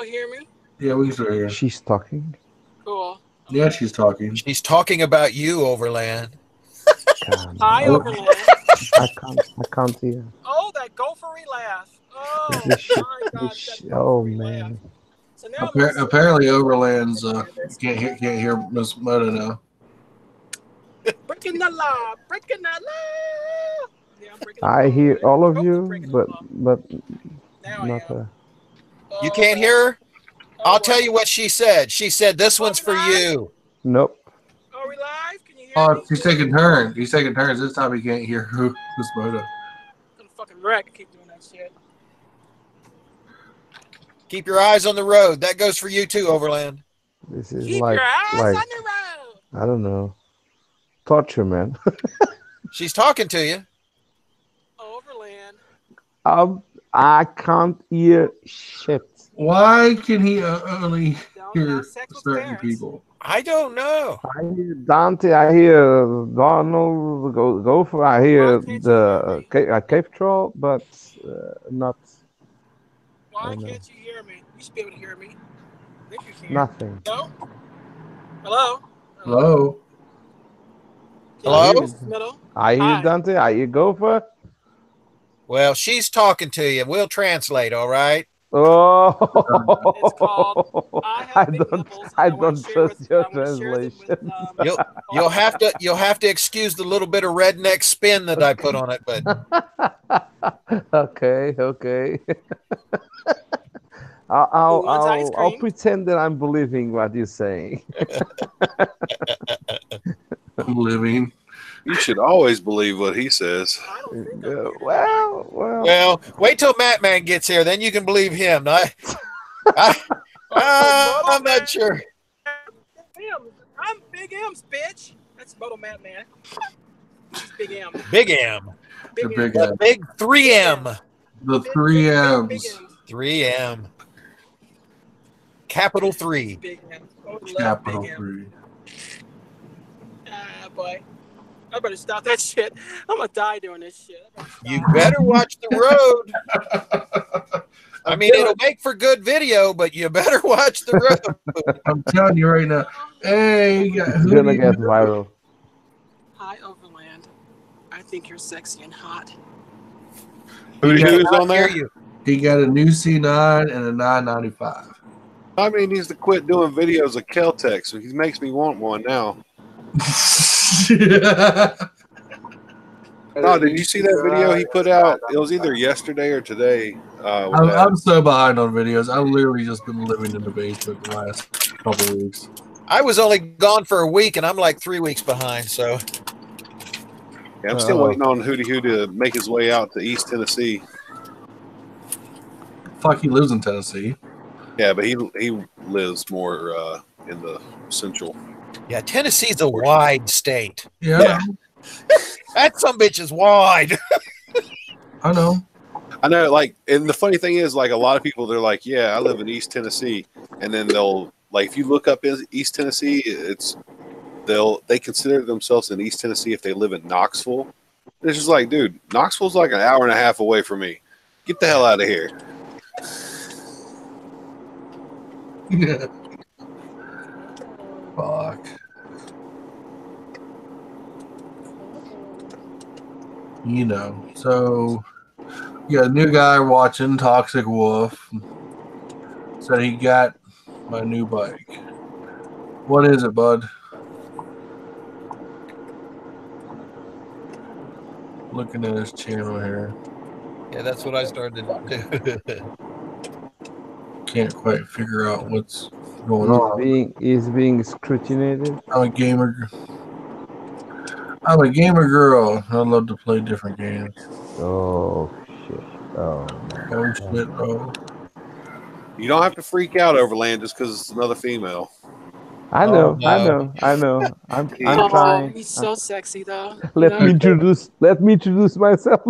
hear me? Yeah, we can still hear. She's talking. Cool. Yeah, she's talking. She's talking about you, Overland. Hi, Overland. I can't hear. Oh, that gophery laugh. Oh, my gosh, that Oh gophery man. laugh. So now Apparently, Overland's can't hear Miss Moto now. breaking the law, breaking the law. Yeah, I'm breaking the I law. hear all of Totally you, breaking the but law. Now I not am. her. You can't hear her? I'll what? tell you what she said. She said, "This one's for you." Nope. Are we live? Can you hear Oh, me? he's taking turns. He's taking turns. This time he can't hear Miss Moto. I'm gonna fucking wreck. Keep doing that shit. Keep your eyes on the road. That goes for you too, Overland. This is Keep like your eyes like on the road. I don't know. Torture, man. She's talking to you. Overland. I can't hear shit. Why can he only Don't hear have sex with certain parents. people? I don't know. I hear Dante. I hear Donald. Gopher. I hear Why can't the cave troll, but not Why I know. can't you hear me? You should be able to hear me. I think you can. nothing. No? Hello? Hello? Hello? Middle? I hear Hi. Dante. I hear Gopher. Well, she's talking to you. We'll translate, all right? Oh, It's called I have big nipples, and I wanna don't share trust with- your I wanna share them with, translation. You'll have to excuse the little bit of redneck spin that I put on it, but Okay. Who wants ice I'll cream? pretend that I'm believing what you're saying. I'm living. You should always believe what he says. I don't think I'm well, wait till Mattman gets here, then you can believe him. I'm not sure. I'm Big M's, bitch. That's motomattman. Big M. Big M. The big The M. big 3M. The 3 M's. 3M. Capital 3. Big M. Capital Big M. 3. Ah, boy. I better stop that shit. I'm gonna die doing this shit. You better watch the road. I mean, it'll make for good video, but you better watch the road. I'm telling you right now. Hey, It's gonna get viral. Hi, Overland. I think you're sexy and hot. Who's on there? He got a new C9 and a 995. I mean, he needs to quit doing videos of Kel-Tec, so he makes me want one now. No, did you see that video he put out? It was either yesterday or today. I'm so behind on videos. I've literally just been living in the basement the last couple of weeks. I was only gone for a week, and I'm like 3 weeks behind, so. Yeah, I'm still waiting on Hootie Hoo to make his way out to East Tennessee. Fuck, he lives in Tennessee. Yeah, but he lives more in the central. Yeah, Tennessee's a wide state. Yeah. That sumbitch is wide. I know. I know, like, and the funny thing is, like, a lot of people, they're like, yeah, I live in East Tennessee. And then they'll, like, if you look up East Tennessee, they consider themselves in East Tennessee if they live in Knoxville. And it's just like, dude, Knoxville's like an hour and a half away from me. Get the hell out of here. Yeah. Fuck. You know, so you got a new guy watching Toxic Wolf. Said he got my new bike. What is it, bud? Looking at his channel here. Yeah, that's what I started to do. Can't quite figure out what's going on. He's being scrutinized. I'm a gamer girl. I love to play different games. Oh shit! Oh shit! Oh. You don't have to freak out, Overland, just because it's another female. I know. no. I'm Oh, trying. he's so sexy, though. Let me introduce myself.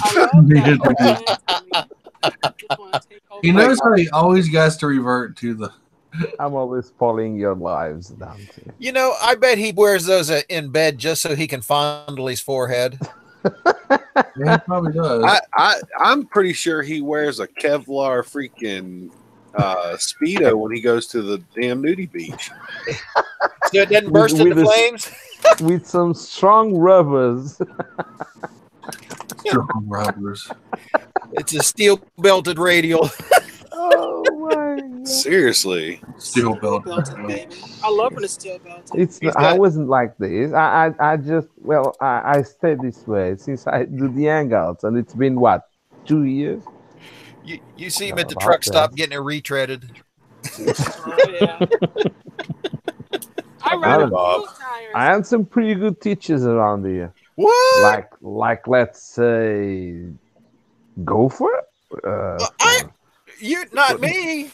I love that. He knows how he always gets to revert to the. I'm always spoiling your lives, Dante. You know, I bet he wears those in bed just so he can fondle his forehead. Yeah, he probably does. I'm pretty sure he wears a Kevlar freaking Speedo when he goes to the damn nudie beach. So it doesn't burst into flames? With some strong rubbers. Strong rubbers. It's a steel-belted radial. Oh my God. Seriously. Steel belt. Baby. I love when it's steel belted. I wasn't like this. I just I stayed this way since I do the hangouts, and it's been what, 2 years? You see him at the truck stop getting it retreaded. Oh, yeah. I ride Bob. I had some pretty good teachers around here. What? Like let's say, Gopher. You not me.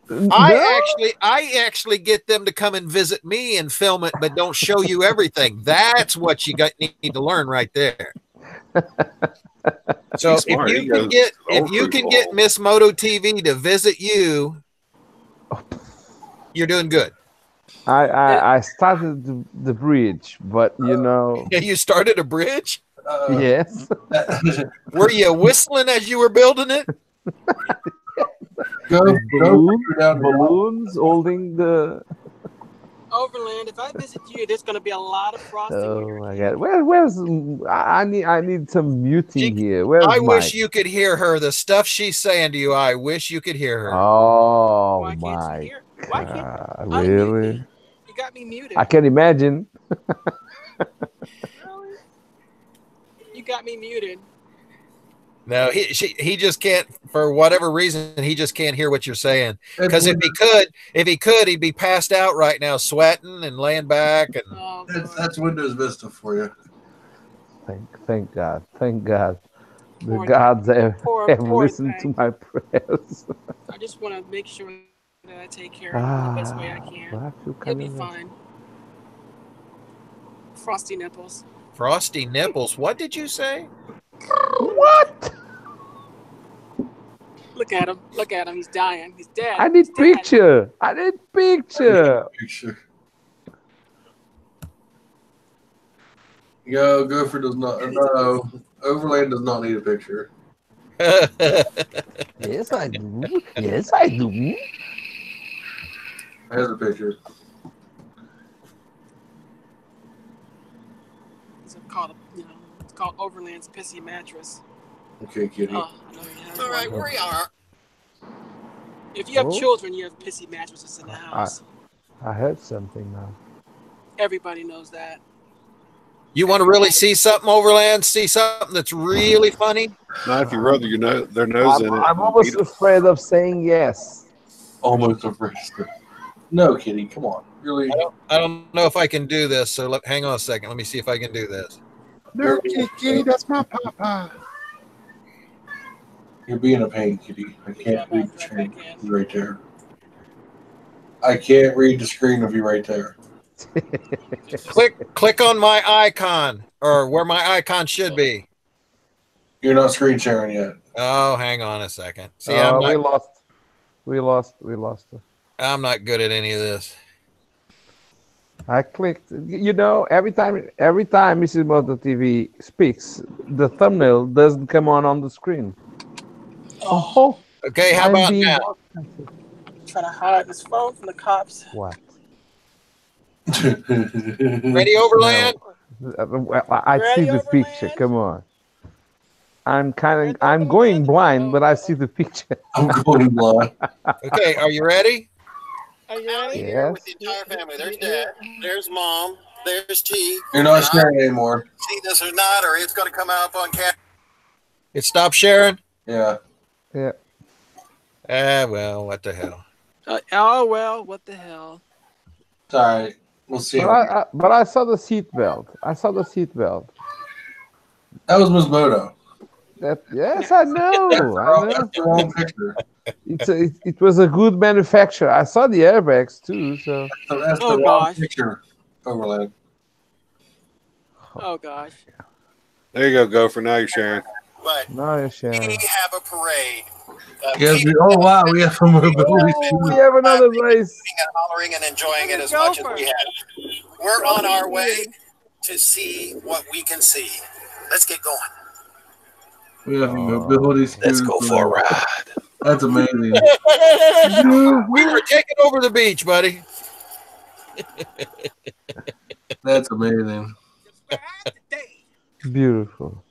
No? I actually get them to come and visit me and film it, but don't show you everything. That's what you need to learn right there. So if you can get Miss Moto TV to visit you, you're doing good. I started the bridge, but you know. Yeah, you started a bridge? Yes. Were you whistling as you were building it? Balloons holding the. Overland, if I visit you, there's going to be a lot of frosting. Oh my God! Where's I need some muting here. I wish you could hear her. The stuff she's saying to you, I wish you could hear her. Oh Why my can't you hear? Why can't really? You got me muted. I can imagine. Really? You got me muted. No, he just can't, for whatever reason, he just can't hear what you're saying. Because if he could, he'd be passed out right now, sweating and laying back. And that's Windows Vista for you. Thank God. The gods have listened to my prayers. I just want to make sure that I take care of him the best way I can. He'll be fine. Frosty nipples. Frosty nipples? What did you say? What? Look at him. Look at him. He's dying. He's dead. I need picture. I need picture. Yo, Gopher does not. No, Overland does not need a picture. Yes, I do. Yes, I do. Here's a picture. It's called Overland's pissy mattress. Okay, kitty. Oh, all right, we are. If you have children, you have pissy mattresses in the house. I heard something now. Everybody knows that. You want to really see something, Overland? See something that's really funny? Not if you rub their nose in it. I'm almost afraid of saying yes. Almost afraid. No, kitty, come on. Really? I don't know if I can do this, so hang on a second. Let me see if I can do this. No, kitty, that's my papa. You're being a pain, kitty. I can't read the screen of you right there. I can't read the screen of you right there. Click on my icon, or where my icon should be. You're not screen sharing yet. Oh, hang on a second. See, we lost. I'm not good at any of this. I clicked. You know, every time Mrs. Moto TV speaks, the thumbnail doesn't come on the screen. Oh. Okay, how about now? Trying to hide his phone from the cops. What? Ready, Overland? Well, I see the picture. Come on. I'm going blind, but I see the picture. I'm going blind. Okay, are you ready? Are you ready? Yes. With the entire family. There's Dad. There's Mom. There's T. You're not sharing anymore. See this or not, or it's going to come out on camera. It stopped sharing? Yeah. Yeah. Well, what the hell? Well, what the hell? It's all right. We'll see. But I saw the seat belt. That was Miss Moto. Yes, I know. That's the wrong picture. It was a good manufacturer. I saw the airbags too. So that's the wrong picture. Overland. Oh gosh. There you go, Gopher. Now you're sharing. But now you're sharing. we have a parade. Yes, wow, we have some mobility. We have another race. And hollering and enjoying it as much as we have. We're on our way to see what we can see. Let's get going. We have mobility. Let's go for a ride. That's amazing. We were taking over the beach, buddy. That's amazing. Beautiful.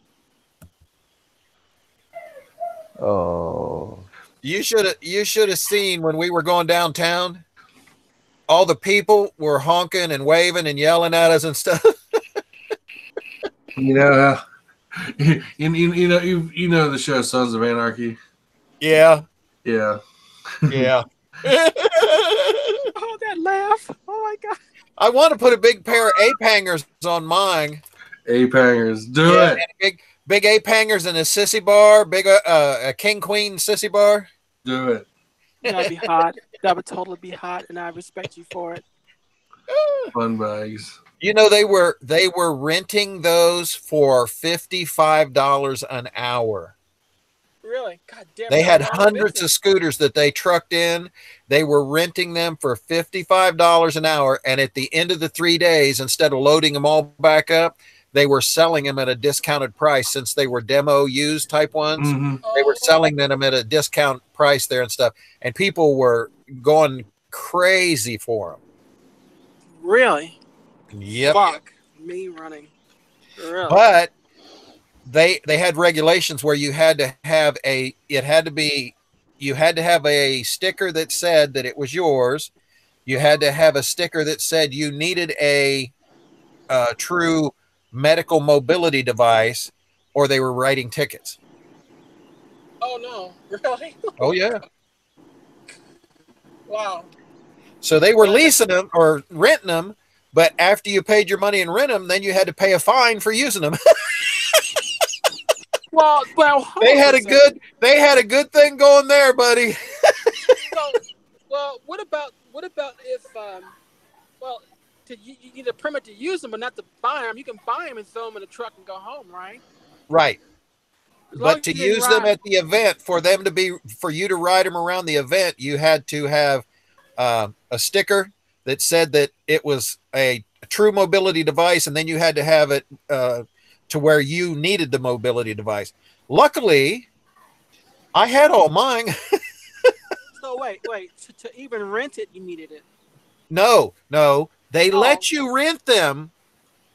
Oh. You should have seen when we were going downtown. All the people were honking and waving and yelling at us and stuff. You know, you know the show Sons of Anarchy. Yeah, Yeah. yeah. Oh, that laugh! Oh my god! I want to put a big pair of ape hangers on mine. Ape hangers, do Yeah, it. and big ape hangers and a sissy bar, big a king queen sissy bar. Do it. That'd be hot. That would totally be hot, and I respect you for it. Fun bags. You know they were renting those for $55 an hour. Really? God damn. They had hundreds of scooters that they trucked in. They were renting them for $55 an hour, and at the end of the 3 days, instead of loading them all back up, they were selling them at a discounted price since they were demo used type ones. Mm-hmm. They were selling them at a discount price there and stuff, and people were going crazy for them. Really? Yep. Fuck me running. Really? But they had regulations where you had to have a sticker that said that it was yours. You had to have a sticker that said you needed a true medical mobility device, or they were writing tickets. Oh no! Really? Oh yeah. Wow. So they were leasing them or renting them, but after you paid your money and rent them, then you had to pay a fine for using them. Well, they had a good thing going there, buddy. So, well, what about if you need a permit to use them, but not to buy them? You can buy them and throw them in a truck and go home, right? Right. As long But as to you didn't use them ride. at the event, for you to ride them around the event, you had to have a sticker that said that it was a true mobility device, and then you had to have it to where you needed the mobility device. Luckily, I had all mine. So wait. To even rent it, you needed it. No, they Oh. let you rent them,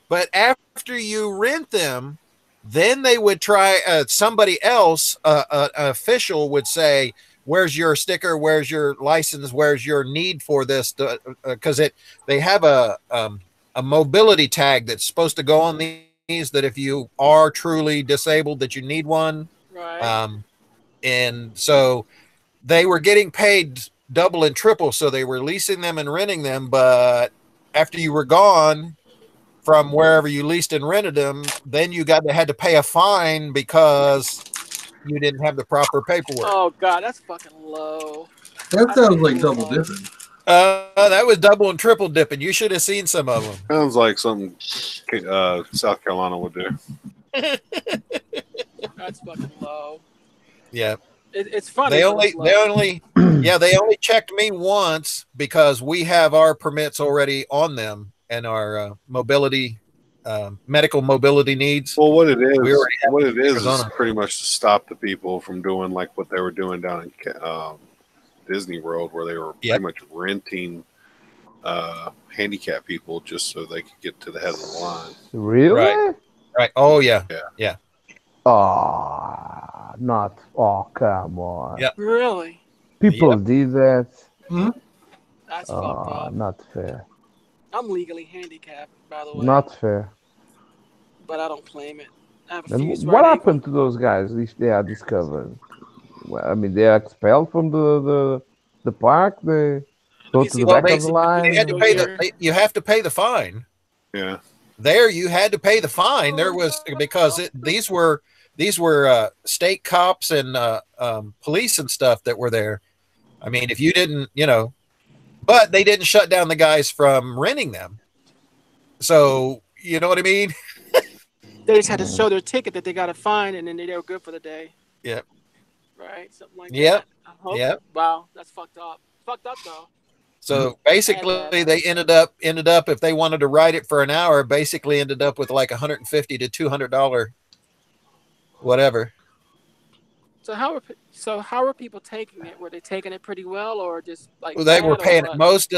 but after you rent them, then they would try somebody else, an official would say, where's your sticker? Where's your license? Where's your need for this? Because they have a mobility tag that's supposed to go on these, that if you are truly disabled, that you need one. Right. And so they were getting paid double and triple. So they were leasing them and renting them. But after you were gone from wherever you leased and rented them, then you had to pay a fine because you didn't have the proper paperwork. Oh god, that's fucking low. That sounds like double dipping. That was double and triple dipping. You should have seen some of them. Sounds like something South Carolina would do. That's fucking low. Yeah. It's funny. They but only they only checked me once because we have our permits already on them and our mobility, medical mobility needs. Well, what it is Arizona. pretty much to stop the people from doing like what they were doing down in Disney World, where they were pretty much renting handicapped people just so they could get to the head of the line. Really? Right. Oh yeah. Oh, not. Oh, come on. Yeah. Really? People did that. That's fucked up. Not fair. I'm legally handicapped, by the way. Not fair. But I don't claim it. I have a And fused what right happened to those guys if they are discovered? Well, I mean, they are expelled from the park. They go me to see the what back they of the said. line. They had to pay you have to pay the fine. Yeah. There you had to pay the fine. There was because these were state cops and police and stuff that were there. I mean, if you didn't, but they didn't shut down the guys from renting them. So you know what I mean? They just had to show their ticket that they got a fine, and then they were good for the day. Yep. Right? Something like Yep. that. I hope. Yep. Wow, that's fucked up. Fucked up though. So basically, they ended up if they wanted to ride it for an hour, basically ended up with like $150 to $200, whatever. So how So how were people taking it? Were they taking it pretty well, or just like They were bad, or paying what? most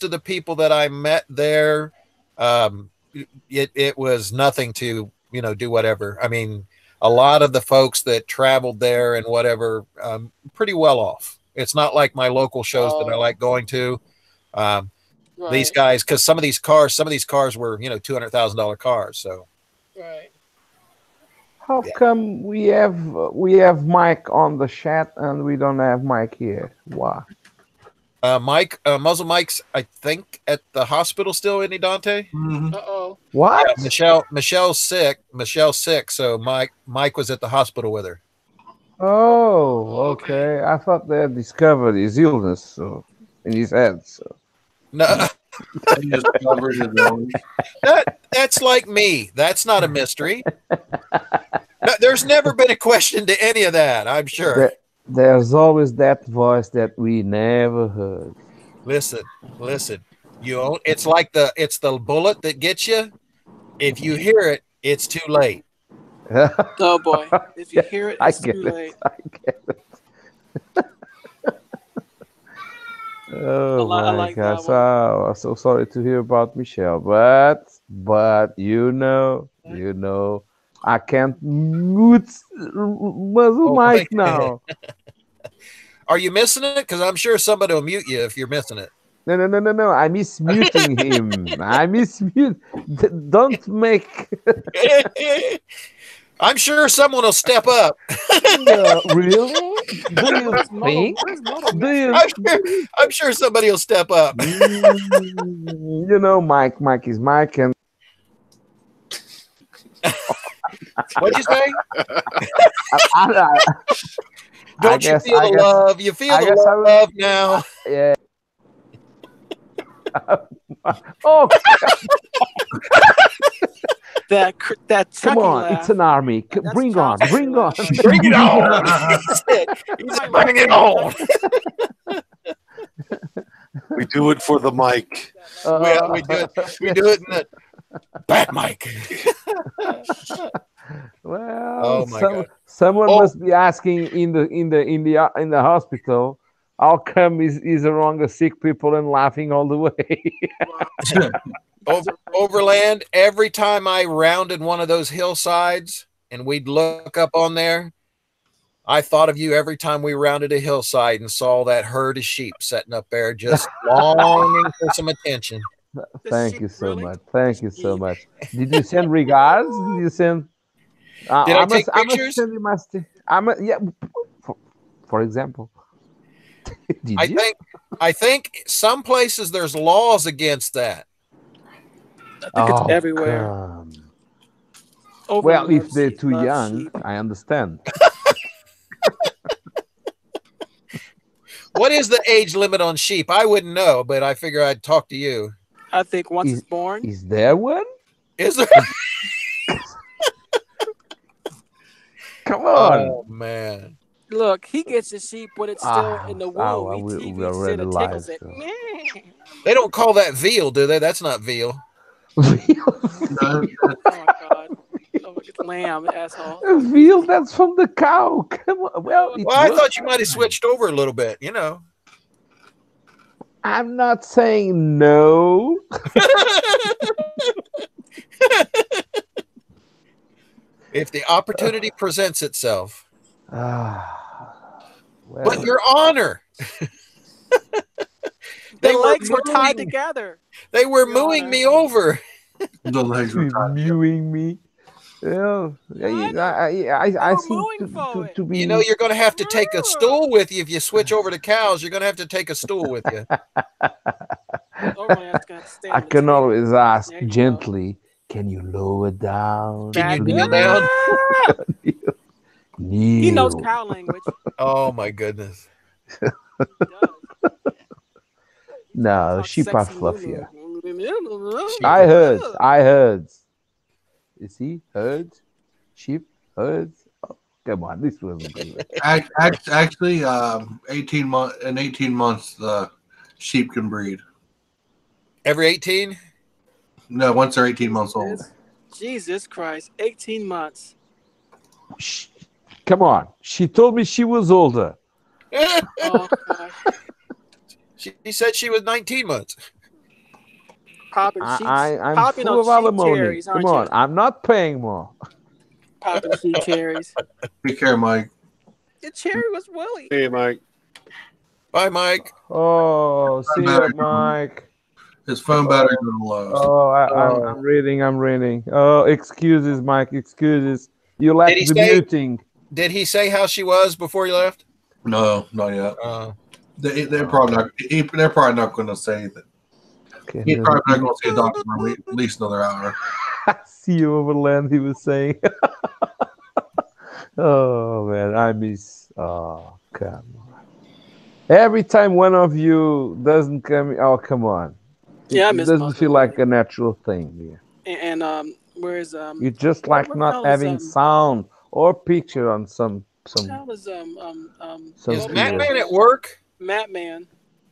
of the people that I met there. It was nothing to do whatever. I mean, a lot of the folks that traveled there and whatever, pretty well off. It's not like my local shows that I like going to. These Right, guys, because some of these cars were $200,000 cars. So right. How yeah. come we have Mike on the chat and we don't have Mike here? Why? Mike, Muzzle Mike's, I think, at the hospital still, isn't he, Dante? Mhm. Uh-oh. What? Yeah, Michelle's sick. So Mike was at the hospital with her. Oh, Okay. okay. I thought they had discovered his illness in his head. So. No, He just covered his own. that's like me. That's not a mystery. No, there's never been a question to any of that, I'm sure. There's always that voice that we never heard. Listen. It's like it's the bullet that gets you. If you hear it, it's too late. Oh boy. If you hear it, I it's get too it. late. I get it. Oh I my like God! that one. I'm so sorry to hear about Michelle, but I can't mute Muzzle Oh, Mike now. Are you missing it? Because I'm sure somebody will mute you if you're missing it. No. I miss muting him. I miss mute. Don't make. I'm sure someone will step up. Really? Do you Where's Moto? think? Where's Moto? Do you? I'm sure somebody will step up. Mike is Mike, and What'd you say? I Don't guess- you feel I the guess- love? You feel I the guess I will- love now. yeah. Oh, That come chucky on! laugh. It's an army. That's Bring on! child Bring on! support. Bring it on. That's it. He's bringing it on. We do it for the mic. We do it in the back mic. Well, Oh my God. someone Oh. must be asking in the hospital. How come is around the sick people and laughing all the way? Overland, every time I rounded one of those hillsides and we'd look up on there, I thought of you every time we rounded a hillside and saw that herd of sheep sitting up there just longing for some attention. Thank sheep, you so really? much. Thank you so sheep. much. Did you send regards? Did you send? Did I take I must pictures? send you my. Yeah. For example. Did you? I think some places there's laws against that. I think it's everywhere. come. Overlords Well, if they're too love young, sheep. I understand. What is the age limit on sheep? I wouldn't know, but I figure I'd talk to you. I think once it's born, Is there one? Is there? Come on. Oh man. look, he gets the sheep when it's still in the womb. we He already sort of lied, tickles it. so. They don't call that veal, do they? That's not veal. No, Oh God! Oh, it's lamb, asshole. Veal, that's from the cow. Come on. Well, Well, I thought you might have switched over a little bit, you know. I'm not saying no. If the opportunity presents itself. Well, But your honor. The legs were mooing- tied together. They were Your mooing Honor. me over. the legs were tied. mewing me. Well, I were think mooing for it. to be. You know, you're going to have to take a stool with you if you switch over to cows. You're going to have to take a stool with you. Overland's gonna stay on I the can table. always ask There you go. gently. Can you lower down? Can you please?" kneel down? He knows Kneel. cow language. Oh my goodness. He does. No, Talk sheep are sexy fluffier. moo-moo. I heard. You see, herds, sheep, herds. Oh, come on, this wasn't good. Actually, 18 months, the sheep can breed. Every 18? No, once they're 18 months old. Jesus Christ, 18 months. Shh. Come on. She told me she was older. Oh, gosh. She said she was 19 months. Popping sheep. I'm popping full on of sheep alimony. cherries, Come aren't on. you? I'm not paying more. Popping sheep cherries. Take care, Mike. The cherry was Willie. Hey, Mike. Bye, Mike. Oh, see you, Mike. His phone battery's on low. Oh, I'm reading. Oh, excuses, Mike. Excuses. You lack he the say- muting. Did he say how she was before you left? No, not yet. Uh, They're probably not. They're probably not going to say that. Okay, He's probably not going to see a doctor for at least another hour. see you overland, he was saying. Oh, man, I miss. Oh, come on. Every time one of you doesn't come, oh, come on. Yeah, I It miss doesn't most feel of like a natural thing here. And where's You just like what the not hell is, having sound or picture on some. What the hell is Some is video. Mattman at work? Mattman.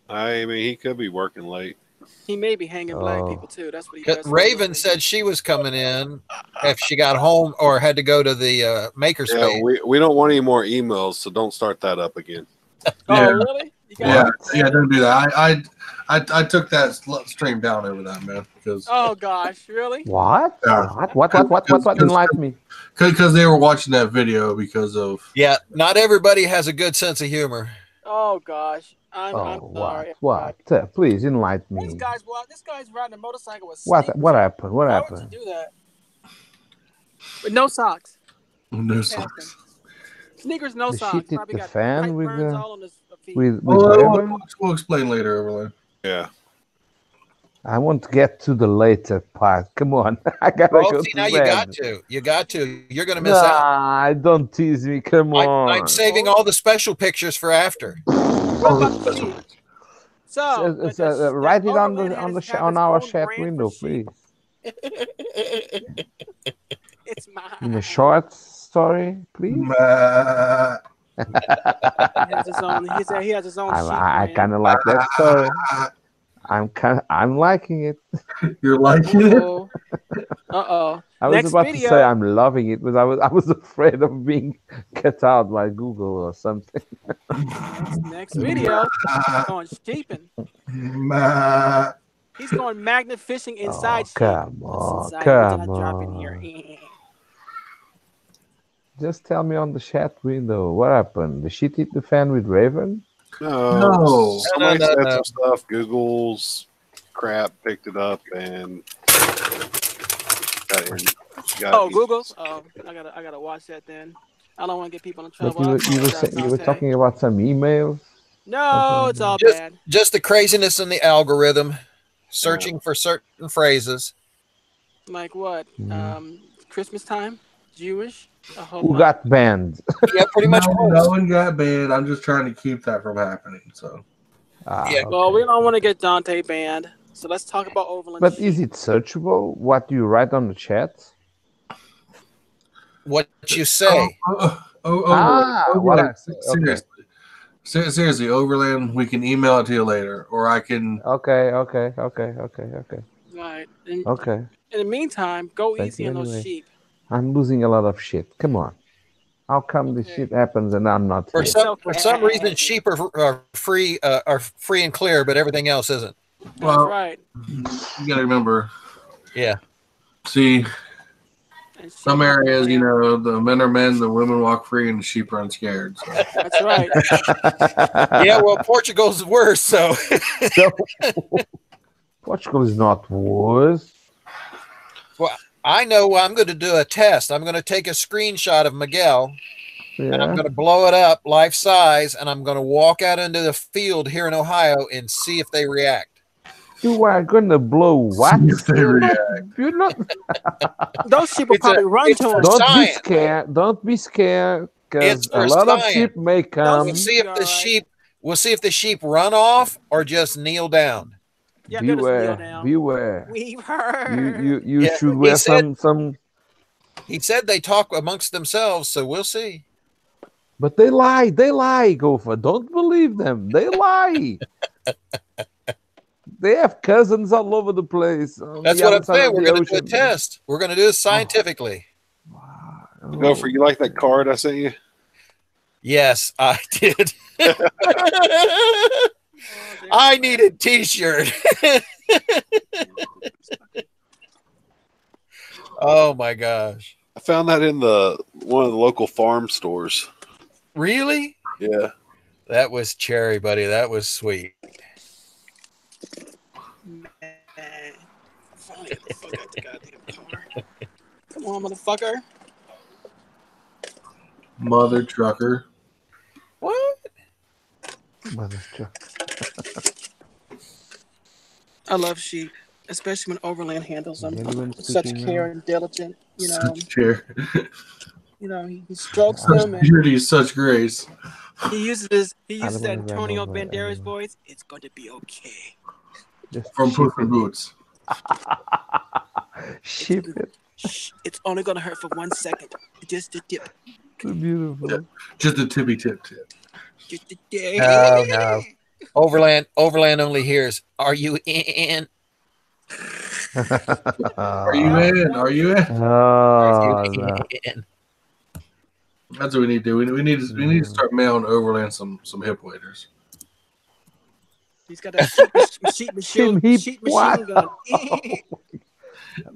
I mean, he could be working late. He may be hanging black Oh. people too. That's what he 'Cause does. Raven said she was coming in if she got home or had to go to the makerspace. Yeah, we don't want any more emails, so don't start that up again. Oh, Yeah. really? You Yeah, got yeah, don't do that. I took that stream down over that, man, because Oh gosh, really? What? Yeah. What? Enlighten me. they were watching that video because of Yeah, not everybody has a good sense of humor. Oh gosh, I'm Oh, sorry. what? Please enlighten This me. guy's riding a motorcycle with What sneakers. happened? What Why happened? would you do that? With no socks. no Past socks. him. Sneakers, no Did she socks. hit Probably the got fan pipe with burns the- all on his feet. With Well, Raven? we'll explain later, Overland. Yeah. I want to get to the later part. Come on. I gotta Oh, go see, to now bed. you got to. You got to. You're going to miss out. Nah, don't tease me. Come on. I'm saving all the special pictures for after. What about the sheep? So, Write it on Overland the has on his our own chat brand for window, sheep. please. It's mine. In a short story, please. He has his own. He has his own sheep I brand. kind of like that story. I'm liking it. You're liking it? Uh-oh. I was Next about video. to say I'm loving it, but I was afraid of being cut out by Google or something. Next video. Going sheeping. He's going magnet fishing inside sheep. Come What's on, inside? come What did I drop in here? on. Just tell me on the chat window what happened. Did she hit the fan with Raven? No. Somebody No. said some stuff. Google's crap picked it up and Google. Oh, I gotta watch that then. I don't want to get people in But trouble. you were talking about some emails. No, it's all Just- bad. Just the craziness in the algorithm, searching for certain phrases. Like what? Christmas time? Jewish? Who got banned? Yeah, pretty much. No one got banned. I'm just trying to keep that from happening. So Yeah. Well, we don't want to get Dante banned, so let's talk about Overland. But is it searchable? What you write on the chat? What you say. What I say. Seriously. Seriously, Overland, we can email it to you later, or I can. Okay. Right. And Okay. in the meantime, go Thank easy you on those anyway. sheep. I'm losing a lot of shit. Come on. How come this shit happens and I'm not For here? some reason, sheep are free and clear, but everything else isn't. That's Well, right. You got to remember. Yeah. See, And some sheep- areas, the men are men, the women walk free, and the sheep are unscared. So. That's right. Yeah. Well, Portugal's worse. So. Portugal is not worse. Well, I know I'm going to do a test. I'm going to take a screenshot of Miguel and I'm Yeah. going to blow it up life size and I'm going to walk out into the field here in Ohio and see if they react. You are gonna blow what? See if they You're not. Those sheep will probably run it's to for him. Don't be science. scared. Don't be scared, because It's a for lot of science. sheep may come. We'll see if the sheep. We'll see if the sheep run off or just kneel down. Yeah, they'll just kneel Beware. down. Beware. We've heard. You Yeah, should he wear said- some. He said they talk amongst themselves, so we'll see. But they lie. They lie, Gopher. Don't believe them. They lie. They have cousins all over the place. on That's the what other I'm side saying. of We're the going to do a ocean. test. We're going to do this scientifically. Gopher, you like that card I sent you? Yes, I did. I need a T-shirt. Oh my gosh! I found that in one of the local farm stores. Really? Yeah. That was cherry, buddy. That was sweet. Man. Finally got the fuck out the goddamn car. Come on, motherfucker. Mother trucker. What? Mother truck. I love sheep, especially when Overland handles them Anyone with such speaking care now? and diligent. You know, Such care. he strokes Such them and beauty, such grace. he uses I that don't Antonio remember Banderas anyone. voice. It's going to be okay. Just From ship Puss in it. Boots. Ship it. Shh, it's only going to hurt for 1 second. Just a dip. So beautiful. Just a tippy tip. Just a dip. No. Overland only hears, "Are you in? Are you in? Are you in? Oh, no. in?" That's what we need to do. We need to start mailing Overland some hip waders. He's got that sheep machine gun.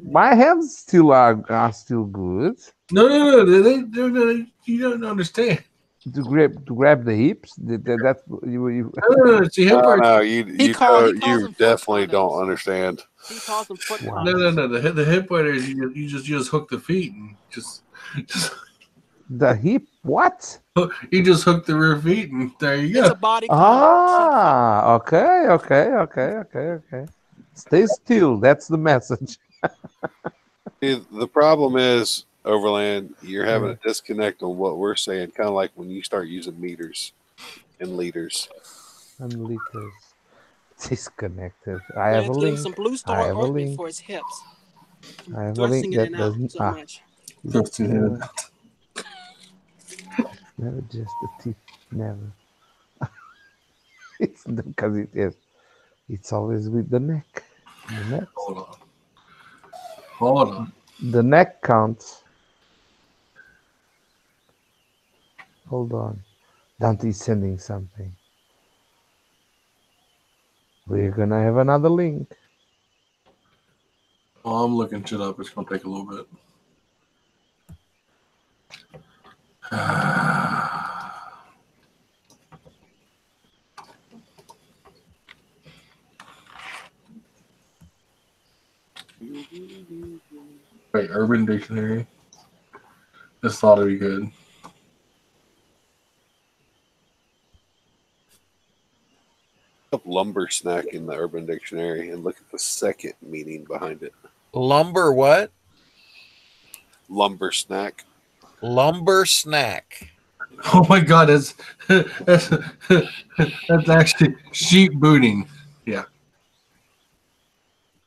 My hands still are still good. No. They you don't understand. To grab the hips. That's you. No. See, hip waders. No, He calls them definitely foot don't condoms. understand. He calls them foot Wow. condoms. No. The hip waders. You just hook the feet and just The hip. What? you just hook the rear feet and there you It's go. a body condom. Ah, okay. Stay still. That's the message. See, the problem is, Overland, you're having a disconnect on what we're saying, kind of like when you start using meters and liters. And liters. Disconnected. I Man, have a it's getting link. some Blue I Star have a ointment link. for his hips. I have a Thrusting link it that in and doesn't. out so much. Never just the tip. Never. It's because it is. It's always with the neck. The neck. Hold on. The neck counts. Hold on. Dante's sending something. We're gonna have another link. Oh, I'm looking shit up. It's gonna take a little bit. Wait, Urban Dictionary. Just thought it'd be good. Look up lumber snack in the Urban Dictionary and look at the second meaning behind it. Lumber what? Lumber snack. Lumber snack. Oh my god, that's actually sheep booting. Yeah.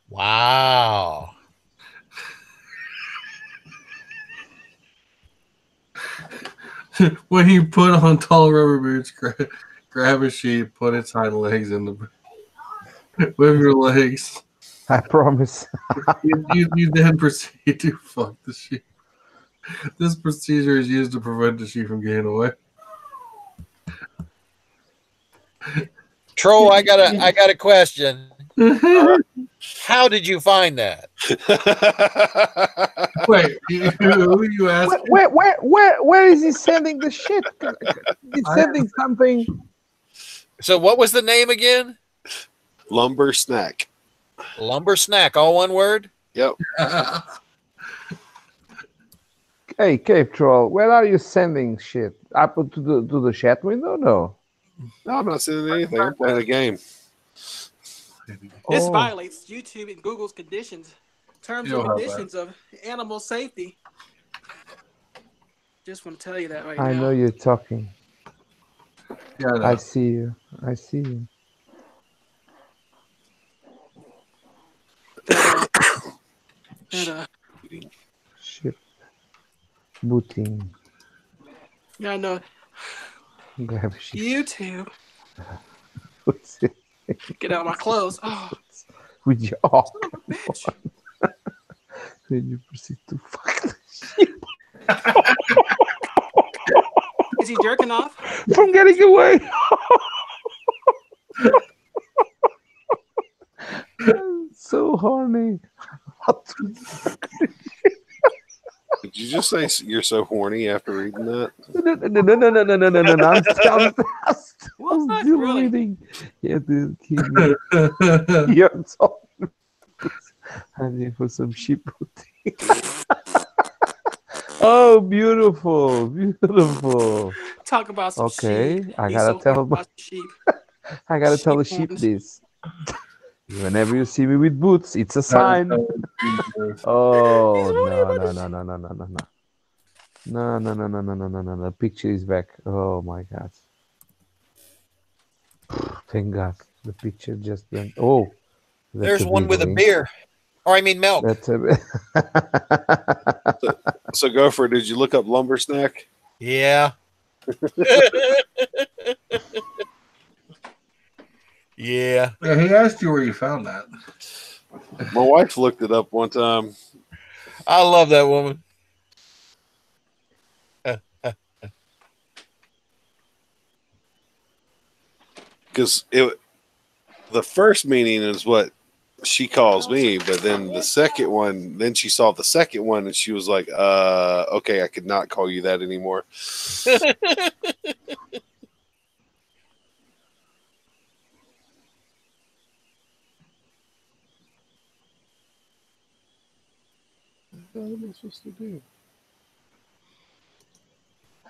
Wow. When you put on tall rubber boots, grab a sheep, put its hind legs in the with your legs. I promise. You then proceed to fuck the sheep. This procedure is used to prevent the sheep from getting away. Troll, I got a question. How did you find that? Wait, who are you asking? Where is he sending the shit? He's sending something. So what was the name again? Lumber snack. Lumber snack, all one word? Yep. Hey, Cave Troll, where are you sending shit? Up to the chat window? No. No, I'm not sending anything. I'm playing a game. This Oh. violates YouTube and Google's terms and conditions of animal safety. Just want to tell you that right now. I know you're talking. Yeah, I know. I see you. I see you. Ship. Booting. Yeah, I know. Grab shit. YouTube. What's it? Get out of my clothes. Oh, With your oh, son of a bitch. then you proceed to fuck the shit. Is he jerking off? From getting away. So horny. Did you just say you're so horny after reading that? No. I'm still What? Really? reading. Yeah, dude, you're talking. I'm here for some sheep protein. Oh, beautiful, beautiful. Talk about some Okay, sheep. I He's gotta so tell horny him. about sheep. I gotta tell the Sheep sheep horns. this. Whenever you see me with boots, it's a sign. Oh He's horny no about no no no no no no no. No. The picture is back. Oh my God. Thank God. The picture just went. Oh, that's There's a one big with a link. beer. Or I mean milk. That's a. So, Gopher, did you look up lumber snack? Yeah. Yeah. Yeah, he asked you where you found that. My wife looked it up one time. I love that woman. Because the first meaning is what she calls me, but then the second one, then she saw the second one and she was like, okay, I could not call you that anymore. What am I supposed to do?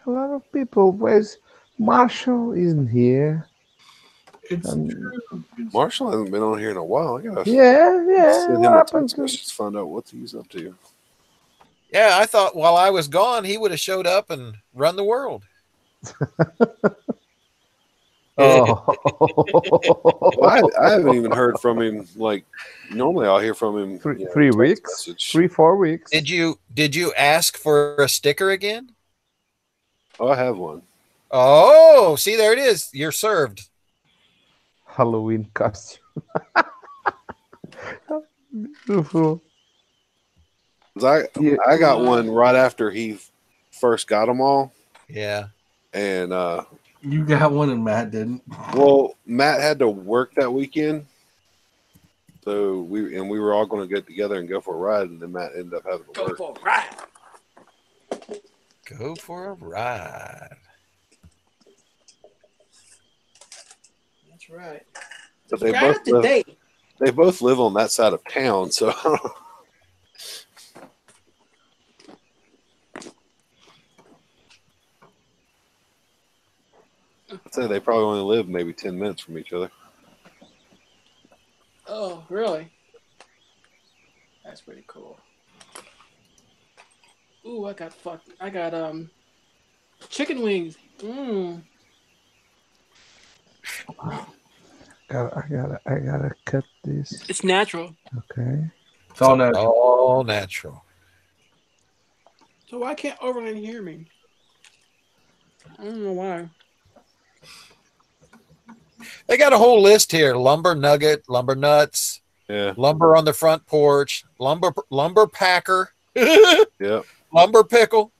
A lot of people. Where's Marshall? Isn't here. It's true. Marshall hasn't been on here in a while. I gotta Yeah. send What him a happened text to? message to find out what he's up to. Yeah, I thought while I was gone, he would have showed up and run the world. Oh. Well, I haven't even heard from him. Like normally, I'll hear from him. 3 weeks. Message. 3-4 weeks. Did you ask for a sticker again? Oh, I have one. Oh, see, there it is. You're served. Halloween costume. Beautiful. 'Cause I got one right after he first got them all, Yeah. and You got one and Matt didn't. well, Matt had to work that weekend, so we were all going to get together and go for a ride, and then Matt ended up having to Go work. for a ride. Go for a ride. That's right. But they Right both up to date. they both live on that side of town, so I'd say they probably only live maybe 10 minutes from each other. Oh, really? That's pretty cool. Ooh, I got chicken wings. Mmm. I gotta cut this. It's natural. Okay. It's all natural. All natural. So why can't Overland hear me? I don't know why. They got a whole list here: lumber nugget, lumber nuts, Yeah, lumber on the front porch, lumber packer, yeah. lumber pickle,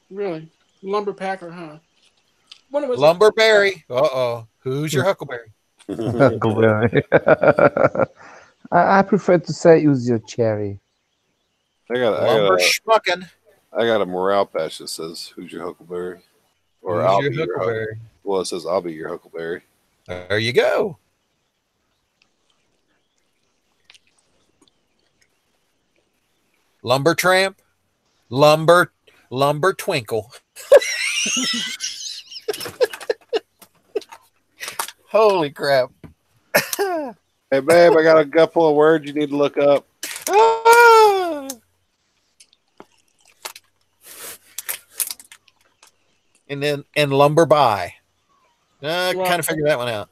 Really? Lumber packer, huh? When was lumber berry. Who's your huckleberry? I prefer to say use your cherry. I got Lumber schmucking. a morale patch that says "Who's your huckleberry?" or Who's "I'll your be your huckleberry." huckleberry? Well, it says "I'll be your huckleberry." There you go. Lumber tramp, lumber twinkle. Holy crap. Hey, babe, I got a gut full of words you need to look up. Ah! And lumber buy. Kind of figured that one out.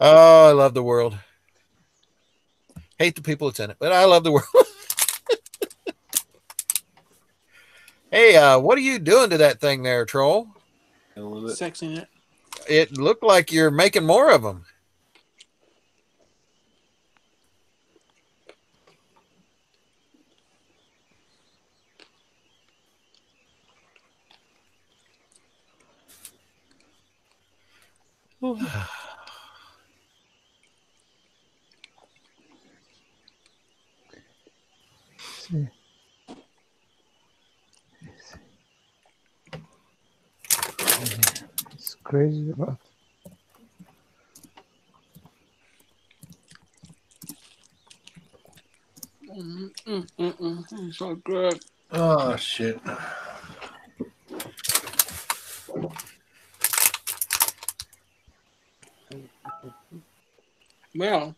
Oh, I love the world. Hate the people that's in it, but I love the world. Hey, what are you doing to that thing there, Troll? sexing it? It looked like you're making more of them. It's crazy about. It's so good. Oh shit. Well,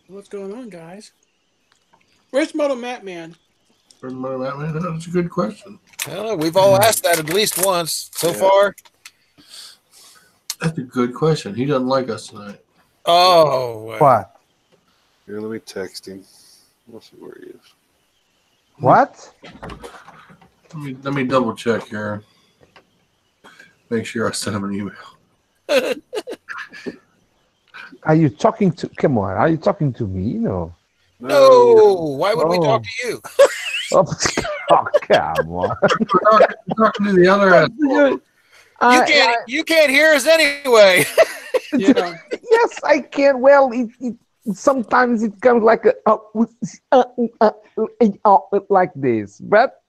what's going on, guys? Where's motomattman? That's a good question. Well, we've all asked that at least once so far. That's a good question. He doesn't like us tonight. Oh, What? Here, let me text him. Let's see where he is. What? Let me double check here. Make sure I sent him an email. Are you talking to? Come on. Are you talking to me? No. No. Why would we talk to you? Oh, come on. We're talking to the other end. You can't hear us anyway. Yeah. Yes, I can. Well, it sometimes it comes like like this, but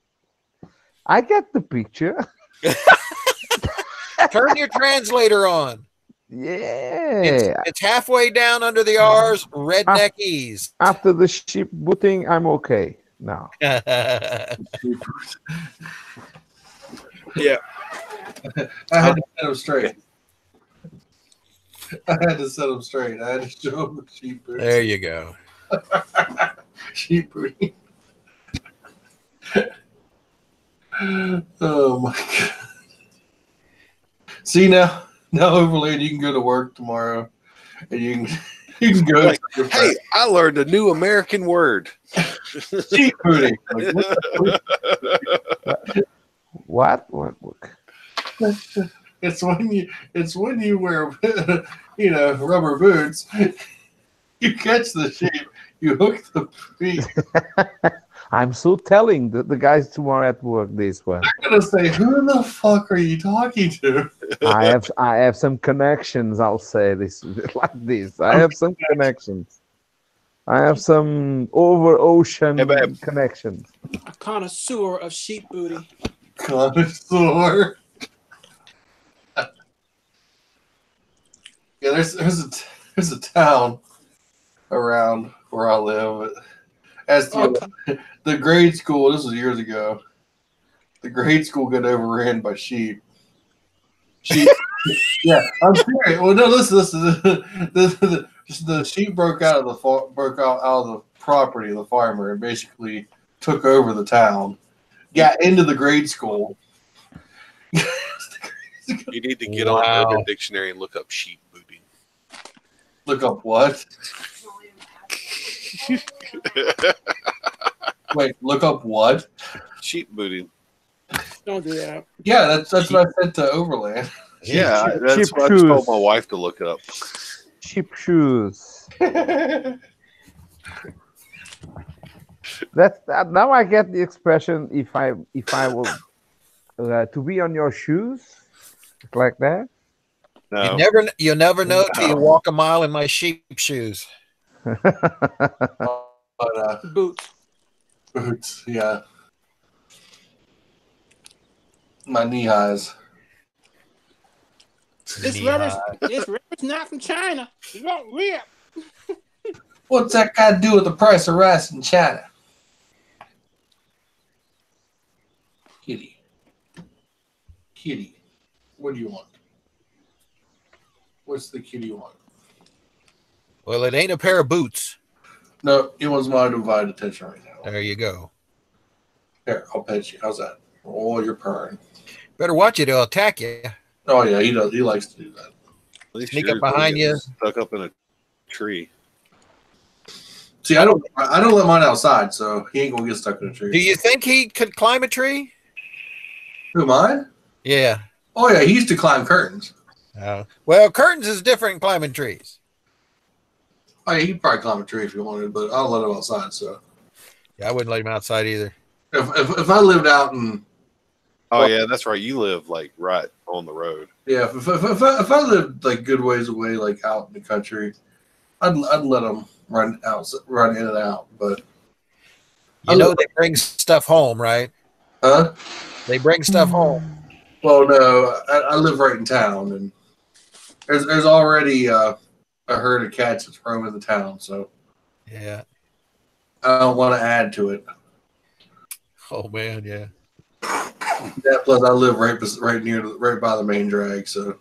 I get the picture. Turn your translator on. Yeah. It's halfway down under the R's, redneck E's. After the ship booting, I'm okay now. Yeah. I had to set him straight. I had to show him the sheep boots. There you go. Sheep booty. Oh my god. See now Overland, you can go to work tomorrow and you can go Like, hey, I learned a new American word. sheep booty. What? It's when you wear rubber boots. You catch the sheep, you hook the feet. I'm so telling the guys tomorrow at work this one. I'm gonna say, who the fuck are you talking to? I have some connections. I'll say this like this. I have some connections. I have some over ocean connections. A connoisseur of sheep booty. Connoisseur. Yeah, there's a town around where I live. As the grade school, this was years ago. The grade school got overran by sheep. Yeah, I'm serious. Well, no, listen. The sheep broke out of the property of the farmer and basically took over the town. Got into the grade school. You need to get on Urban Dictionary and look up sheep booting. Look up what? Wait, look up what? Sheep booting. Don't do that. Yeah, that's what I said to Overland. Yeah, that's sheep what I just told my wife to look up. Sheep shoes. That's now I get the expression. If I will to be on your shoes, like that. No. You never know till you walk a mile in my sheep shoes. Boots, yeah. My knee highs. This rubber's not from China. You don't rip. What's that got to do with the price of rice in China? Kitty, what do you want? What's the kitty want? Well, it ain't a pair of boots. No, he wants my undivided attention right now. There you go. Here, I'll pet you. How's that? Oh, you're purring. Better watch it; it'll attack you. Oh yeah, he does. He likes to do that. At least Sneak yours up behind don't get you. stuck up in a tree. See, I don't let mine outside, so he ain't gonna get stuck in a tree. Do you think he could climb a tree? Who, mine? Yeah. Oh yeah, he used to climb curtains. Well, curtains is different than climbing trees. Oh yeah, he'd probably climb a tree if he wanted, but I'll let him outside. So Yeah, I wouldn't let him outside either. if I lived out in Oh yeah, that's right. You live like right on the road. Yeah, if I lived like good ways away, like out in the country, I'd let them run in and out. But You know they bring stuff home, right? huh? They bring stuff home. Well, no, I live right in town, and there's already a herd of cats that's roaming the town, so Yeah. I don't want to add to it. Oh man, yeah. Yeah, plus I live right by the main drag, so.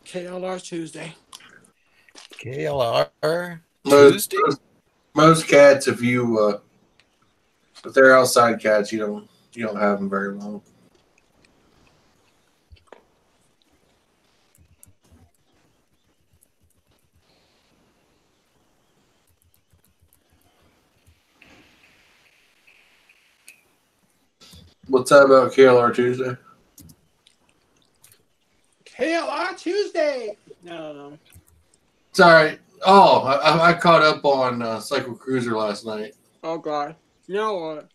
KLR Tuesday. KLR Tuesday. Most cats, if they're outside cats, you don't have them very long. What's that about KLR Tuesday? KLR Tuesday. No. It's all right. Oh, I caught up on Cycle Cruiser last night. Oh God. You know what?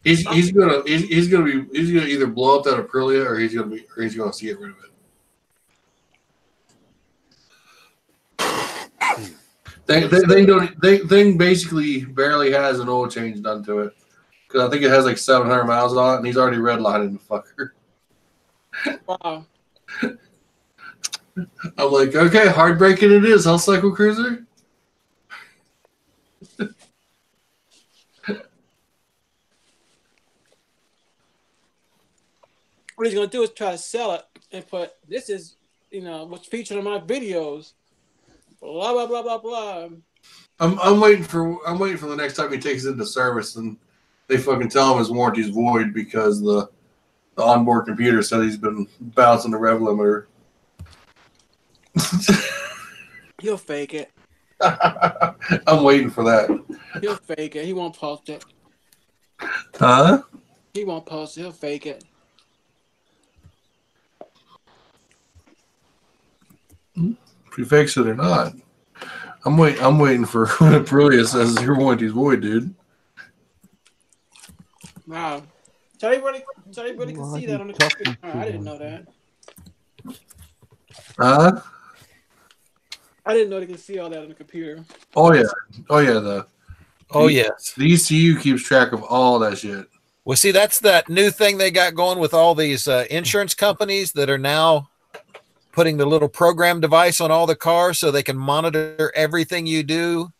He's gonna either blow up that Aprilia or he's gonna get rid of it. Thing basically barely has an oil change done to it because I think it has like 700 miles on it, and he's already redlining the fucker. Wow. I'm like, okay, hard braking it is, huh, Cycle Cruiser? What he's gonna do is try to sell it and put this is what's featured on my videos. Blah blah blah blah blah. I'm waiting for the next time he takes it into service and they fucking tell him his warranty's void because the onboard computer said he's been bouncing the rev limiter. He'll fake it. I'm waiting for that. He'll fake it. He won't post it. Huh? He won't post it. He'll fake it. If he fakes it or not. I'm waiting for when Aprilia says your warranty's void, dude. Wow. So everybody can see that on the computer. I didn't know that. Huh? I didn't know they can see all that on the computer. Oh yeah. Yes. The ECU keeps track of all that shit. Well, see, that's that new thing they got going with all these insurance companies that are now putting the little program device on all the cars so they can monitor everything you do,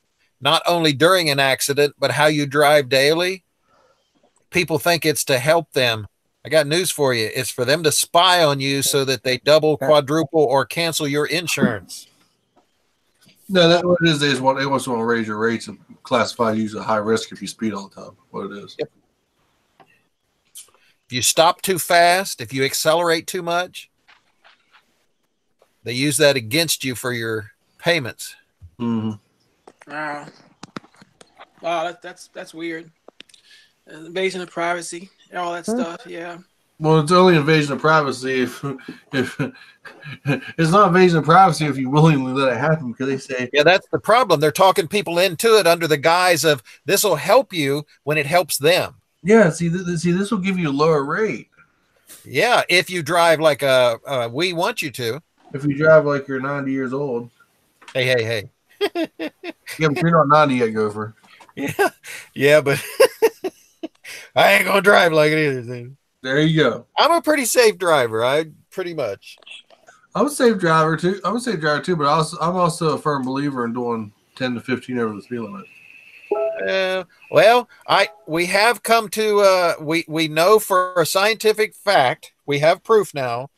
not only during an accident, but how you drive daily. People think it's to help them. I got news for you. It's for them to spy on you so that they double, quadruple, or cancel your insurance. No, that's what it is. They just want to raise your rates and classify you as a high risk if you speed all the time. What it is. Yep. If you stop too fast, if you accelerate too much, they use that against you for your payments. Mm-hmm. Wow, that's weird. Invasion of privacy, all that stuff. Yeah. Well, it's only invasion of privacy if it's not invasion of privacy if you willingly let it happen because they say that's the problem. They're talking people into it under the guise of this will help you when it helps them. Yeah, see, this will give you a lower rate. Yeah, if you drive like we want you to. If you drive like you're 90 years old. Hey. Yeah, but you're not 90 yet, Gopher. Yeah, but I ain't gonna drive like it either. There you go. I'm a pretty safe driver. Pretty much. I'm a safe driver too. But I'm also a firm believer in doing 10 to 15 over the speed limit. Well, we have come to we know for a scientific fact, we have proof now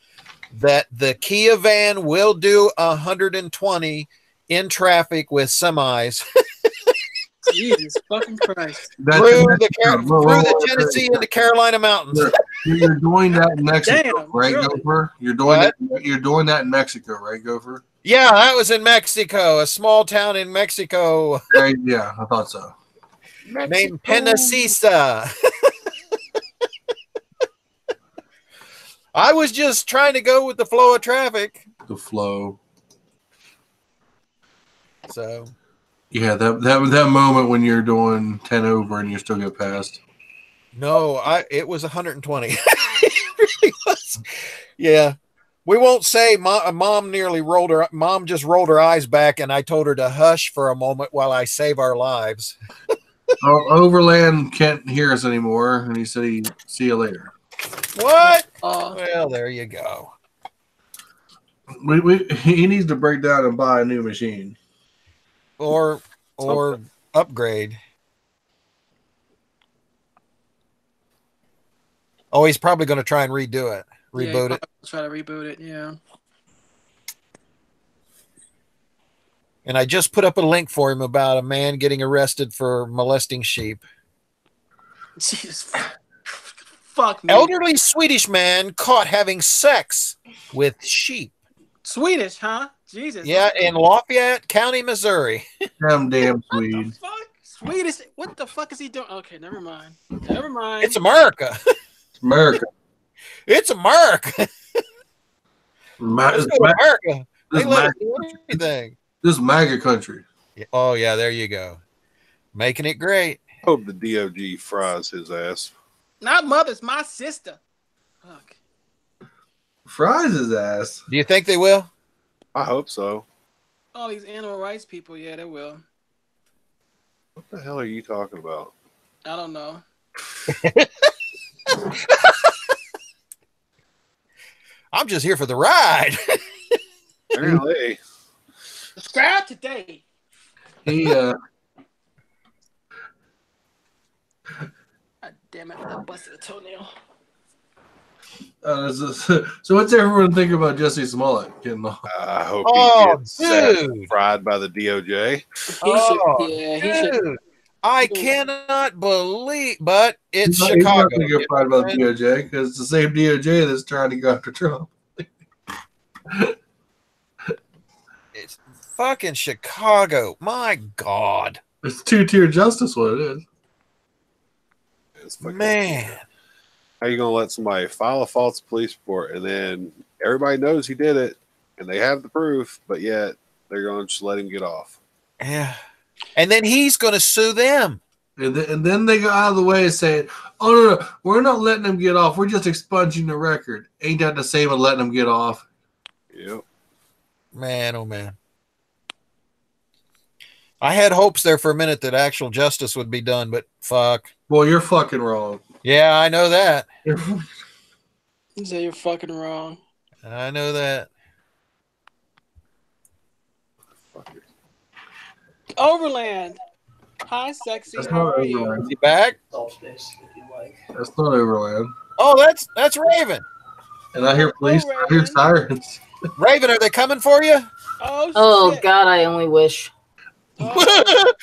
that the Kia van will do 120 in traffic with semis. Jesus fucking Christ. Through the Tennessee and the Carolina mountains. You're doing that in Mexico, Damn, right, really? Gopher? You're doing that in Mexico, right, Gopher? Yeah, that was in Mexico, a small town in Mexico. Yeah, I thought so. Named Penacisa. I was just trying to go with the flow of traffic. The flow. So, Yeah, that moment when you're doing 10 over and you still get passed. No, it was 120. It really was. Yeah. We won't say mom just rolled her eyes back, and I told her to hush for a moment while I save our lives. Overland can't hear us anymore, and he said he'd see you later. What? Well, there you go. He needs to break down and buy a new machine. Or upgrade. Oh, he's probably going to try and reboot it. Try to reboot it, yeah. And I just put up a link for him about a man getting arrested for molesting sheep. Jesus. Fuck me. Elderly Swedish man caught having sex with sheep. Swedish, huh? Jesus. Yeah, in Lafayette County, Missouri. Damn What Swede. the fuck? Swedish. What the fuck is he doing? Okay, never mind. It's America. It's America. It's America. It's America. They This let us MAGA do country. anything. This MAGA country. Oh, yeah, there you go. Making it great. Hope the DOG fries his ass. Not mother's my sister. Fuck. Fries his ass. Do you think they will? I hope so. All these animal rights people, yeah, they will. What the hell are you talking about? I don't know. I'm just here for the ride. Apparently. Subscribe today. He God damn it, I busted a toenail. so what's everyone think about Jesse Smollett getting off? I hope Oh, he gets dude. fried by the DOJ. Dude, I cannot believe, but it's He's Chicago. not going to get fried by the DOJ because it's the same DOJ that's trying to go after Trump. It's fucking Chicago. My God. It's two-tier justice, what it is. It's fucking- Man. How you gonna let somebody file a false police report and then everybody knows he did it and they have the proof, but yet they're gonna just let him get off? Yeah. And then he's going to sue them. And then they go out of the way and say, oh, no, we're not letting him get off. We're just expunging the record. Ain't that the same as letting him get off? Yep. Man, oh, man. I had hopes there for a minute that actual justice would be done, but fuck. Well, you're fucking wrong. Yeah, I know that. You say you're fucking wrong. I know that. Overland. Hi, sexy. That's How not are you? Overland. Is he back? That's not Overland. Oh, that's Raven. And I hear police. I hear sirens. Raven, are they coming for you? Oh, shit. God, I only wish. Oh,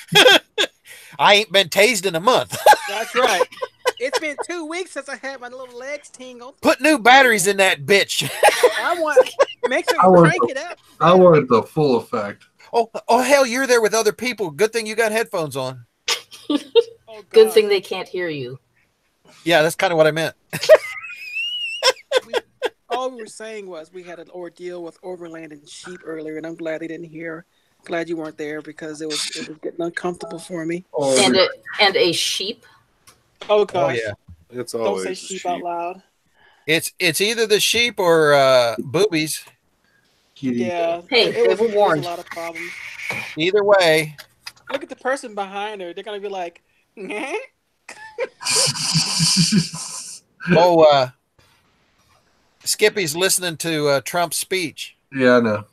I ain't been tased in a month. that's right. It's been 2 weeks since I had my little legs tingled. Put new batteries in that bitch. I want make sure I you want crank it up. I wanted the full effect. Oh, hell, you're there with other people. Good thing you got headphones on. Oh, Good God. thing they can't hear you. Yeah, that's kind of what I meant. All we were saying was we had an ordeal with Overland and sheep earlier, and I'm glad they didn't hear. Glad you weren't there because it was getting uncomfortable for me. Oh, And a sheep. Oh gosh! Oh, yeah. It's Don't always say the sheep out loud. It's either the sheep or boobies. kitty. Yeah. Hey, they were warned. A lot of problems. Either way. Look at the person behind her. They're gonna be like, "Nah." Oh, Skippy's listening to Trump's speech. Yeah, I know.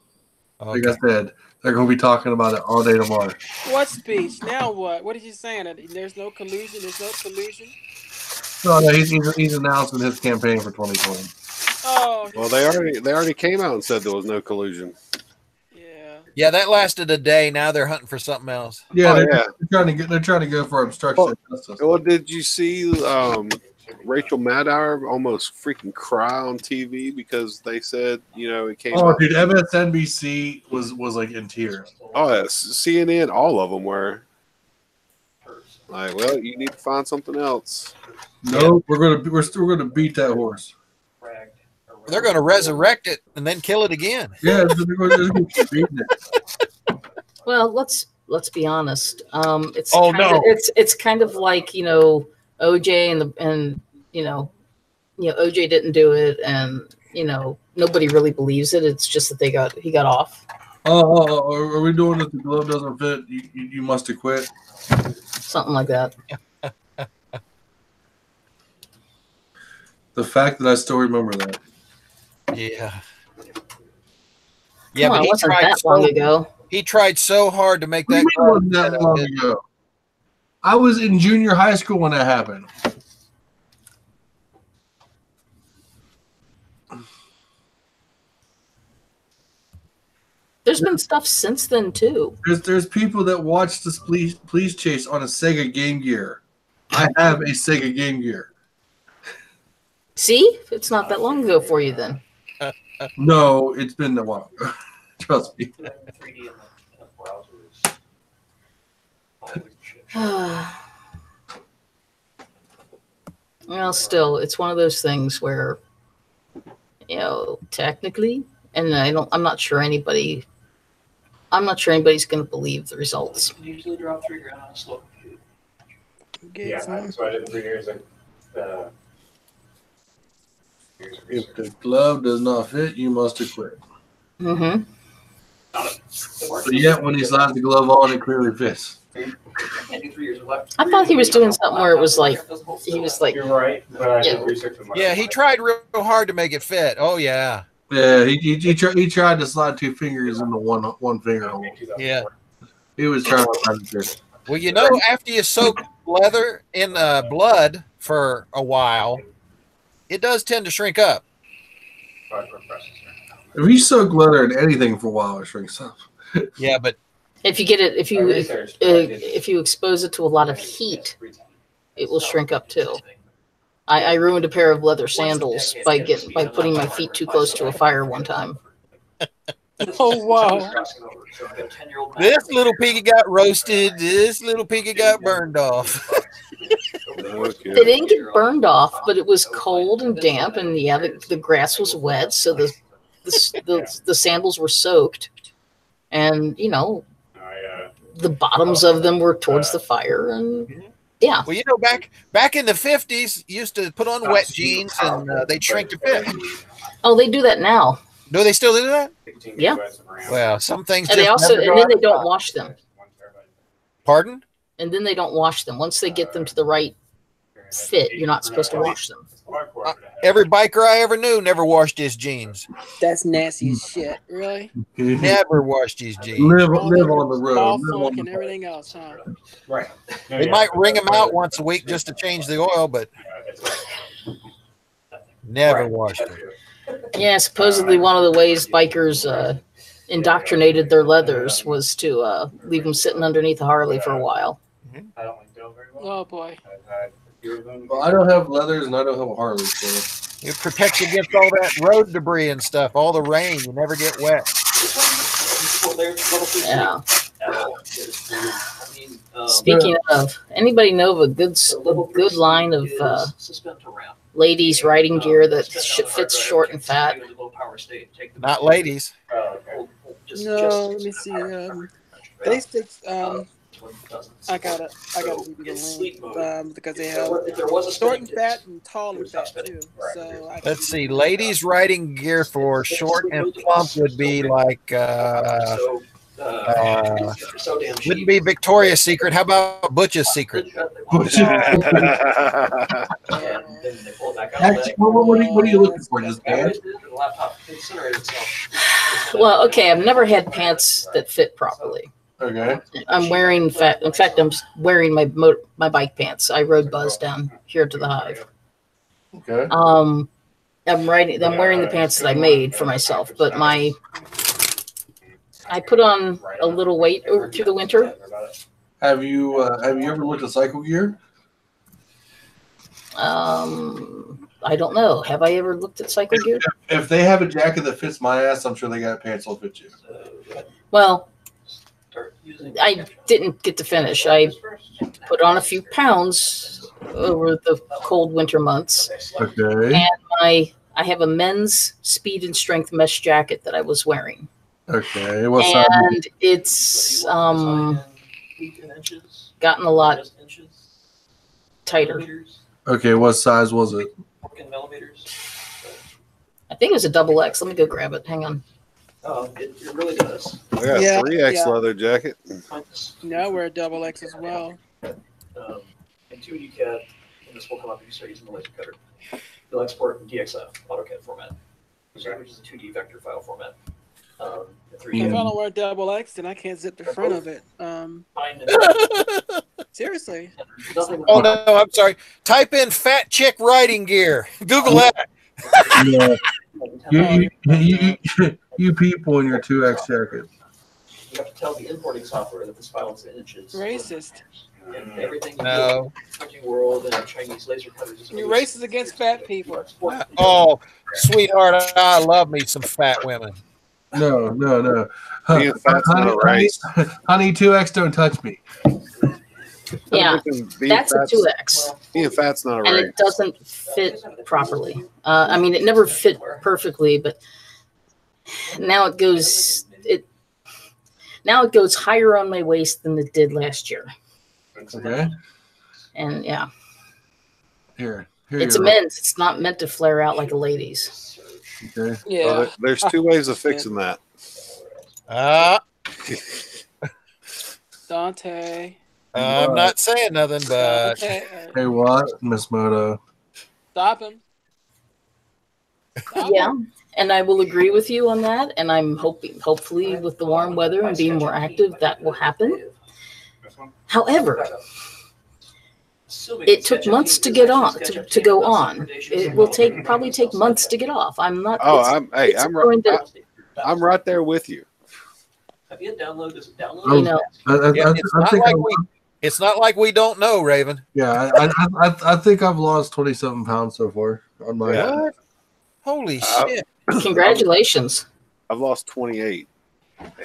Okay. Like I said, they're going to be talking about it all day tomorrow. What speech? Now what? What is he saying? There's no collusion. There's no collusion. No, he's announcing his campaign for 2020. Oh. Well, they already came out and said there was no collusion. Yeah. Yeah, that lasted a day. Now they're hunting for something else. Yeah, Oh, they're, yeah. they're trying to go for obstruction of justice. Well, did you see Rachel Maddow almost freaking cry on TV because they said, it came Oh, out. dude, MSNBC was like in tears. Oh, yeah, CNN, all of them were like, well, you need to find something else. No, we're still gonna beat that horse. They're going to resurrect it and then kill it again. Yeah, they're gonna keep beating it. Well, let's let's be honest. It's Oh, kind no. of, it's kind of like, you know, OJ and you know, OJ didn't do it, and you know, nobody really believes it. It's just that he got off. Are we doing this? The glove doesn't fit. You must have quit. Something like that. The fact that I still remember that. Yeah. Yeah, but it wasn't that long ago. He tried so hard to make that. It wasn't that long ago. I was in junior high school when that happened. There's been stuff since then too. There's people that watch this police chase on a Sega Game Gear. I have a Sega Game Gear. See, it's not that long ago for you then. No, it's been a while. Trust me. Well, still, it's one of those things where, you know, technically, and I'm not sure anybody's going to believe the results. Usually drop 3 grand on a slope. Yeah, that's why I did 3 years. If the glove does not fit, you must have quit. Mm-hmm. But yet, when he slides the glove on, it clearly fits. I thought he was doing something where it was like he was like. You're right, but I did research on my Yeah, he tried real hard to make it fit. Oh yeah. Yeah, he tried to slide 2 fingers into one finger hole. Yeah. He was trying to find it. Well, you know, after you soak leather in blood for a while, it does tend to shrink up. If you soak leather in anything for a while, it shrinks up. Yeah, but If you get it, if you expose it to a lot of heat, it will shrink up too. I ruined a pair of leather sandals by putting my feet too close to a fire one time. Oh wow! this little piggy got roasted. This little piggy got burned off. Okay. They didn't get burned off, but it was cold and damp, and yeah, the grass was wet, so the sandals were soaked, and you know, the bottoms of them were towards the fire, and yeah. Well, you know, back in the 50s, used to put on wet jeans and they'd shrink to fit. Oh, they do that now. Do they still do that? Yeah. Well, some things. And they also, and then they don't wash them. Pardon? And then they don't wash them. Once they get them to the right fit, you're not supposed to wash them. Every biker I ever knew never washed his jeans. That's nasty as shit. Really? Never washed his jeans. Live on the road. Ball Live funk on and the everything else, huh? Right. They might wring them out once a week just to change the oil, but never washed them. Yeah, supposedly one of the ways bikers indoctrinated their leathers was to leave them sitting underneath a Harley for a while. I don't like Doyle very well. Oh boy. I've had a few of them. Well, I don't have leathers and I don't have a Harley. So. It protects you against all that road debris and stuff, all the rain. You never get wet. Yeah. Speaking of, anybody know of a good line of ladies riding gear that fits short and fat? Not ladies. No, let me see. They stick. I gotta give you the link because they have short and fat and tall and fat too. So Let's see. Ladies riding gear for short and plump would be like wouldn't be Victoria's Secret. How about Butch's Secret? Actually, what are you looking for? Just pants? Well, okay, I've never had pants that fit properly. Okay. I'm wearing, in fact, I'm wearing my bike pants. I rode Buzz down here to the Hive. Okay. I'm wearing the pants that I made for myself, but I put on a little weight through the winter. Have you ever looked at cycle gear? I don't know. Have I ever looked at cycle gear? If they have a jacket that fits my ass, I'm sure they got pants that'll fit you. Well, I didn't get to finish. I put on a few pounds over the cold winter months. Okay. And I have a men's speed and strength mesh jacket that I was wearing. Okay. What's that? And it's gotten a lot tighter. Okay, what size was it? I think it was a double X. Let me go grab it. Hang on. It really does. I got a Yeah, 3X yeah. leather jacket. Now we're a double X as well. And 2D CAD, and this will come up if you start using the laser cutter. You'll export in DXF, AutoCAD format, which is a 2D vector file format. If I don't wear double X, then I can't zip the front of it. Seriously. Oh no, I'm sorry. Type in fat chick riding gear. Google that. You people in your 2X jacket. You have to tell the importing software that this file is in inches. Racist. And everything you No. do, Hunting World and Chinese laser cutters. You're racist against fat people. Oh, sweetheart, I love me some fat women. No. Being fat's not a race. Honey, 2X, don't touch me. Yeah, that's a 2X. Being fat's not a And race. it doesn't fit properly. I mean, it never fit perfectly, but now it goes higher on my waist than it did last year. Okay. And yeah, Here it's a men's. It's not meant to flare out like a lady's. Okay. Yeah. Well, there's two ways of fixing that. Dante. I'm not saying nothing, but Dante. Hey, what, Miss Moto? Stop him. Stop Yeah, him. and I will agree with you on that. And I'm hopefully, with the warm weather and being more active, that will happen. However, it took months to get on to go on. It will probably take months to get off. I'm not. Oh, I'm right there with you. Have you downloaded this? You know, it's not like we don't know, Raven. Yeah, I think I've lost 20-something pounds so far on my. Yeah. Holy shit! congratulations. I've lost 28,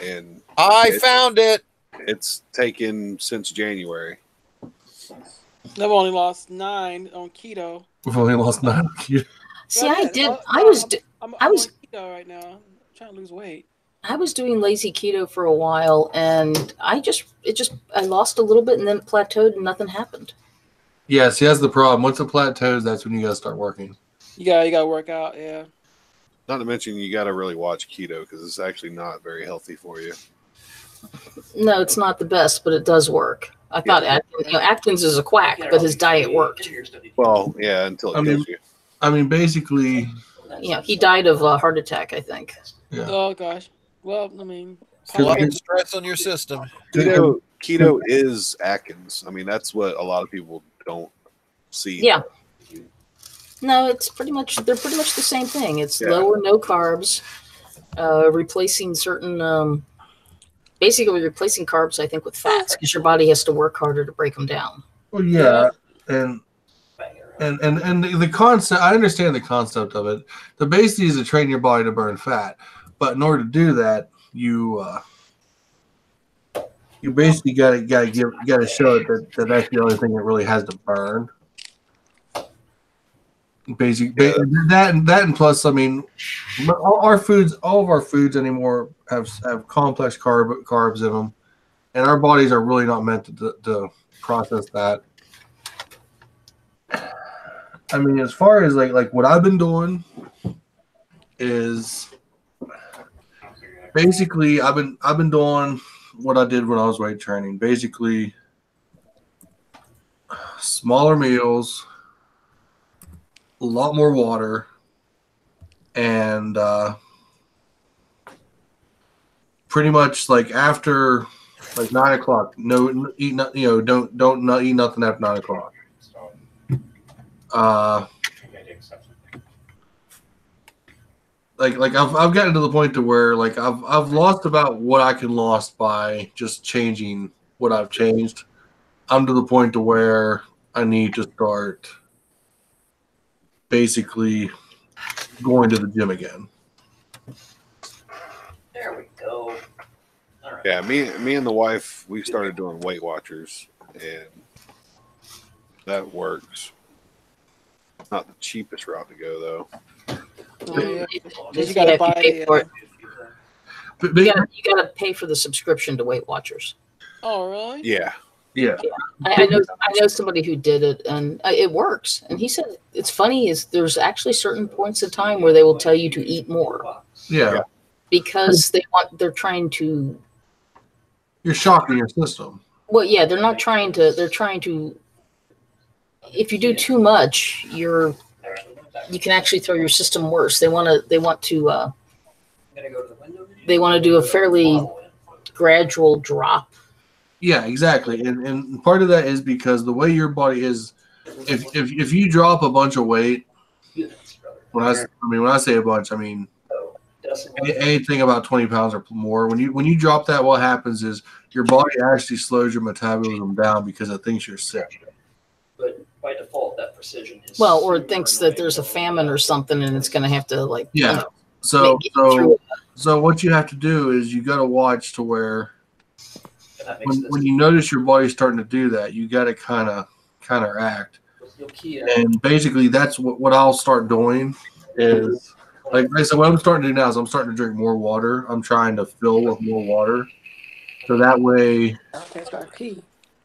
and I found it. It's taken since January. I've only lost 9 on keto. We've only lost 9 kilos. See, I was I'm on keto right now. I'm trying to lose weight. I was doing lazy keto for a while, and I lost a little bit, and then it plateaued, and nothing happened. Yeah, see, that's the problem. Once it plateaus, that's when you got to start working. You gotta work out, yeah. Not to mention, you got to really watch keto because it's actually not very healthy for you. No, it's not the best, but it does work. I thought Atkins is a quack, but his diet worked. Well, yeah, until it kills you. I mean, basically, He died of a heart attack, I think. Yeah. Oh gosh. Well, I mean, A lot of stress on your system. Keto is Atkins. I mean, that's what a lot of people don't see. Yeah. No, they're pretty much the same thing. It's low or no carbs, replacing certain, basically replacing carbs, I think, with fats because your body has to work harder to break them down. Well, yeah, and the concept, I understand the concept of it. The base is to train your body to burn fat, but in order to do that, you basically got to show it that that's the only thing that really has to burn. Basically, that and plus, I mean, all of our foods anymore have complex carbs in them, and our bodies are really not meant to process that. I mean, as far as like what I've been doing is basically I've been doing what I did when I was weight training. Basically, smaller meals, a lot more water, and pretty much like after like 9 o'clock, don't eat nothing after 9 o'clock. Like I've gotten to the point to where like I've lost about what I can lost by just changing what I've changed. I'm to the point to where I need to start basically going to the gym again. There we go. All right. Yeah, me and the wife, we started doing Weight Watchers, and that works. Not the cheapest route to go, though. You gotta buy for it. But You gotta pay for the subscription to Weight Watchers. Oh, really? Yeah. Yeah. I know somebody who did it, and it works. And he said it's funny is there's actually certain points of time where they will tell you to eat more. Yeah. Because they're trying to. You're shocking your system. Well, yeah, they're not trying to. They're trying to. If you do too much, you can actually throw your system worse. They want to do a fairly gradual drop. Yeah, exactly. And part of that is because the way your body is, if you drop a bunch of weight, when I say a bunch, I mean anything about 20 pounds or more. When you drop that, what happens is your body actually slows your metabolism down because it thinks you're sick. But by default, that precision is or it thinks that there's a famine or something, and it's going to have to So what you have to do is you got to watch to where when you notice your body's starting to do that, you got to kind of counteract. And basically, that's what I'll start doing is like I said. What I'm starting to do now is I'm starting to drink more water. I'm trying to fill with more water, so that way.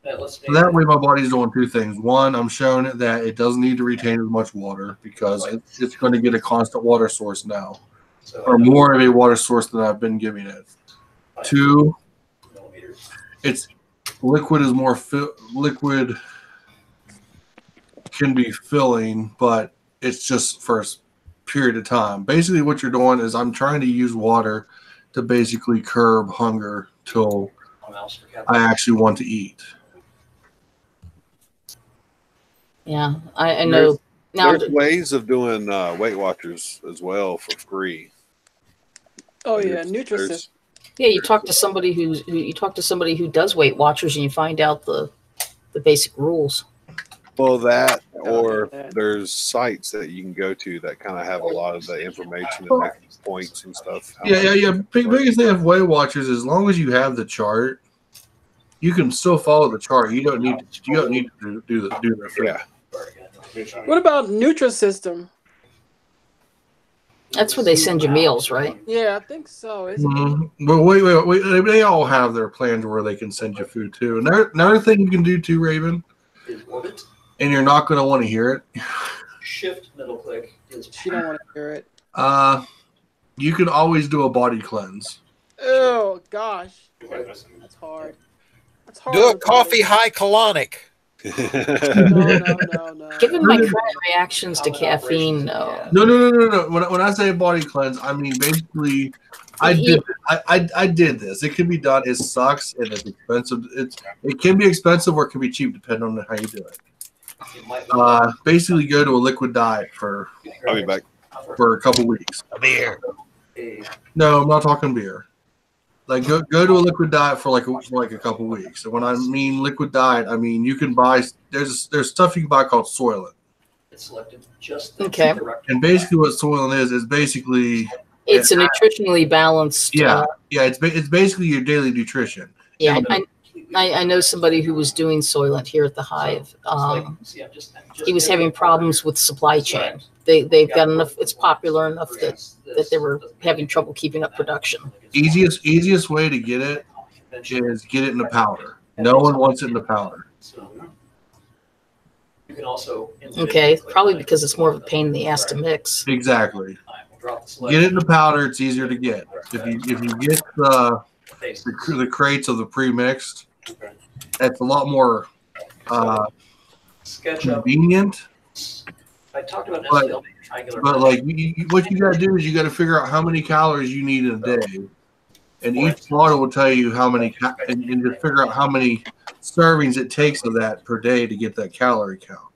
So that way, my body's doing two things. One, I'm showing it that it doesn't need to retain as much water because it's going to get a constant water source now, or more of a water source than I've been giving it. Two, it's liquid is more liquid can be filling, but it's just for a period of time. Basically, what you're doing is I'm trying to use water to basically curb hunger till I actually want to eat. Yeah, I know. There's ways of doing Weight Watchers as well for free. Oh yeah, Nutrisystem. Yeah, you talk to somebody who does Weight Watchers, and you find out the basic rules. Well, that or there's sites that you can go to that kind of have a lot of the information and points and stuff. Yeah. Biggest thing of Weight Watchers, as long as you have the chart, you can still follow the chart. You don't need to do the yeah. What about Nutrisystem? That's where they send you meals, right? Yeah, I think so. But wait. They all have their plans where they can send you food too. Another thing you can do too, Raven, and you're not going to want to hear it. Shift middle click is. She don't want to hear it. You can always do a body cleanse. Oh gosh, that's hard. That's hard. Do a coffee high colonic. No. Given my current reactions to caffeine, no. No. When I say body cleanse, I mean basically, I did this. It can be done. It sucks and it's expensive. It can be expensive or it can be cheap depending on how you do it. Basically, go to a liquid diet for. I'll be back for a couple weeks. A beer. No, I'm not talking beer. Like go to a liquid diet for like a couple weeks. And when I mean liquid diet, I mean you can buy there's stuff you can buy called Soylent. It's selected just okay. And basically what Soylent is basically it's a nutritionally balanced. Yeah, it's basically your daily nutrition. Yeah, I know somebody who was doing Soylent here at the Hive. He was having problems with supply chain. They've got enough. It's popular enough that they were having trouble keeping up production. Easiest way to get it is get it in the powder. No one wants it in the powder. You can also okay, probably because it's more of a pain in the ass to mix. Exactly. Get it in the powder. It's easier to get. If you get the crates of the pre-mixed, it's a lot more convenient. I talked about but like what you got to do is you got to figure out how many calories you need in a day, and each bottle will tell you how many, and to figure out how many servings it takes of that per day to get that calorie count.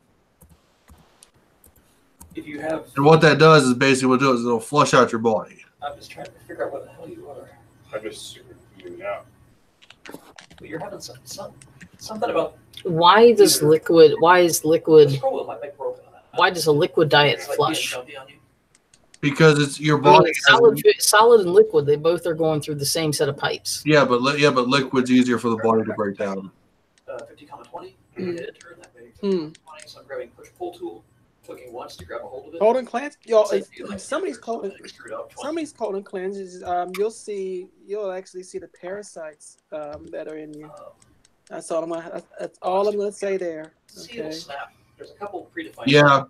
If you have, and what that does is basically what it does is it'll flush out your body. I'm just trying to figure out what the hell you are. I just super you out. But you're having something about. Why is liquid? Why does a liquid diet flush? Because it's your body. Solid and liquid, they both are going through the same set of pipes. Yeah, but liquid's easier for the body to break down. 50,20. Turn that way. So I'm grabbing push pull tool, clicking once to grab a hold of it. Colon cleanse, some of these colon cleanses, you'll actually see the parasites that are in you. That's all I'm gonna say there. Okay. Snap. There's a couple predefined. Yeah.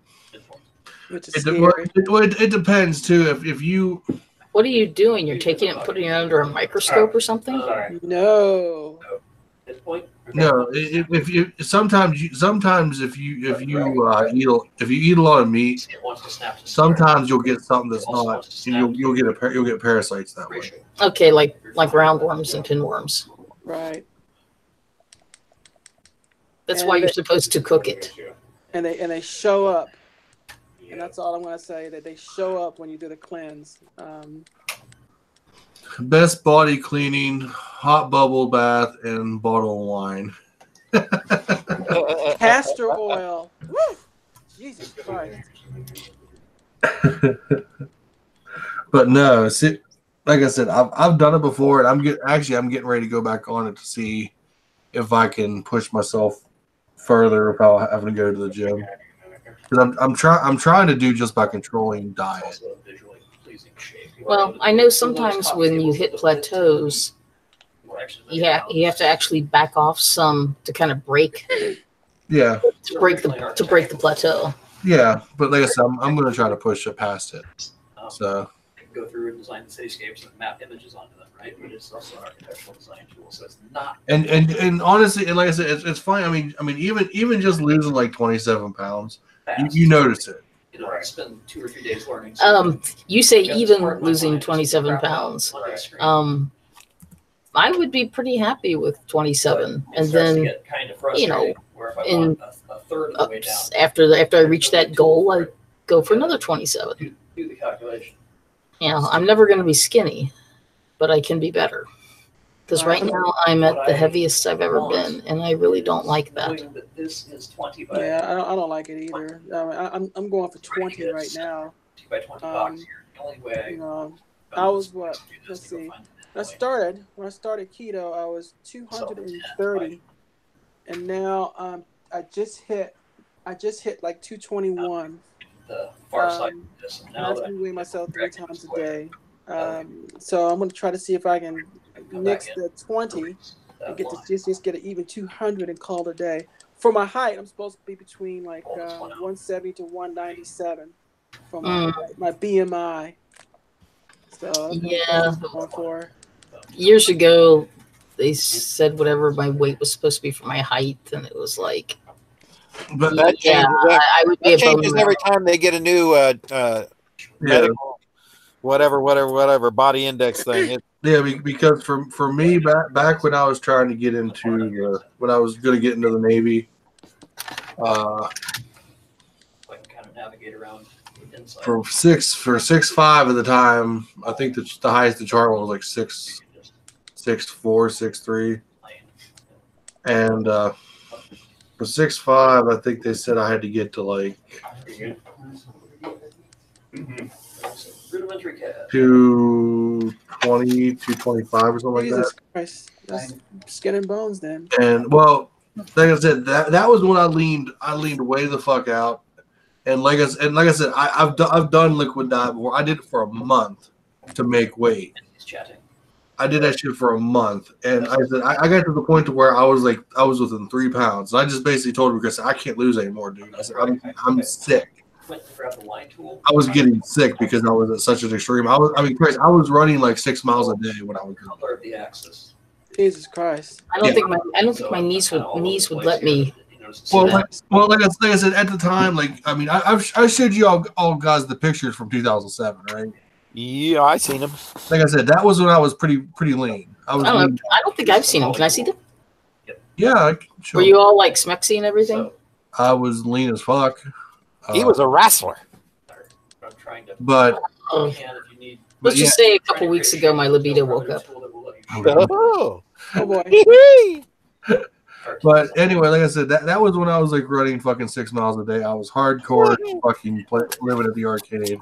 Which is scary. It depends too. If you. What are you doing? You're taking it and putting it under a microscope or something? No. At this point. No, if you sometimes if you eat a lot of meat, sometimes you'll get something that's not. You'll get parasites that way. Okay, like roundworms and pinworms. Right. That's why you're supposed to cook it. And they show up. And that's all I'm gonna say. That they show up when you do the cleanse. Best body cleaning, hot bubble bath, and bottle of wine. Castor oil. Woo! Jesus Christ. But no, see, like I said, I've done it before, and I'm getting ready to go back on it to see if I can push myself further without having to go to the gym. Because I'm trying to do just by controlling diet. Well, I know sometimes when you hit plateaus, you have to actually back off some to kind of break. Yeah. To break the plateau. Yeah, but like I said, I'm going to try to push it past it. So. Go through and design the cityscapes and map images onto them, right? But it's also an architectural design tool, so it's not. And honestly, and like I said, it's fine. I mean, even just losing like 27 pounds, you notice it. You know, spend 2 or 3 days learning. You say even losing 27 pounds. I would be pretty happy with 27, and then after I reach that goal, I go for another 27. Do the calculation. I'm never going to be skinny, but I can be better. Because right now I'm at the heaviest I've ever been, and I really don't like that. Yeah, I don't like it either. I'm going for 20 right now. I was what? Let's see. When I started keto, I was 230, and now I just hit like 221. The far side of this. I have to weigh myself 3 times a day. So I'm going to try to see if I can nix the 20 and get to just get an even 200 and call it a day. For my height, I'm supposed to be between like 170 to 197 for my BMI. So for. Years ago, they said whatever my weight was supposed to be for my height, and it was like. But that changes every time they get a new medical, whatever body index thing. Because for me back when I was trying to get into when I was going to get into the Navy, kind of navigate around inside. for 6'5" at the time, I think the highest the chart was like 6'4", 6'3", and. For 6'5", I think they said I had to get to like 220, 225 or something like that. Christ. That's skin and bones then. And well, like I said, that was when I leaned way the fuck out. And like I said, I've done liquid diet before. I did it for a month to make weight. I did that shit for a month, and I said I got to the point to where I was within 3 pounds. And I just basically told her, because I can't lose anymore, dude. I said I'm sick. I was getting sick because I was at such an extreme. I was running like 6 miles a day when I was doing it. Jesus Christ! I don't think my knees would let me. Well, like I said at the time, I showed you all guys the pictures from 2007, right? Yeah, I seen them. Like I said, that was when I was pretty lean. I don't think I've seen them. Can I see them? Yeah. Sure. Were you all like smexy and everything? I was lean as fuck. He was a wrestler. But let's just say a couple weeks ago, my libido woke up. Oh boy. But anyway, like I said, that was when I was like running fucking 6 miles a day. I was hardcore fucking living at the arcade.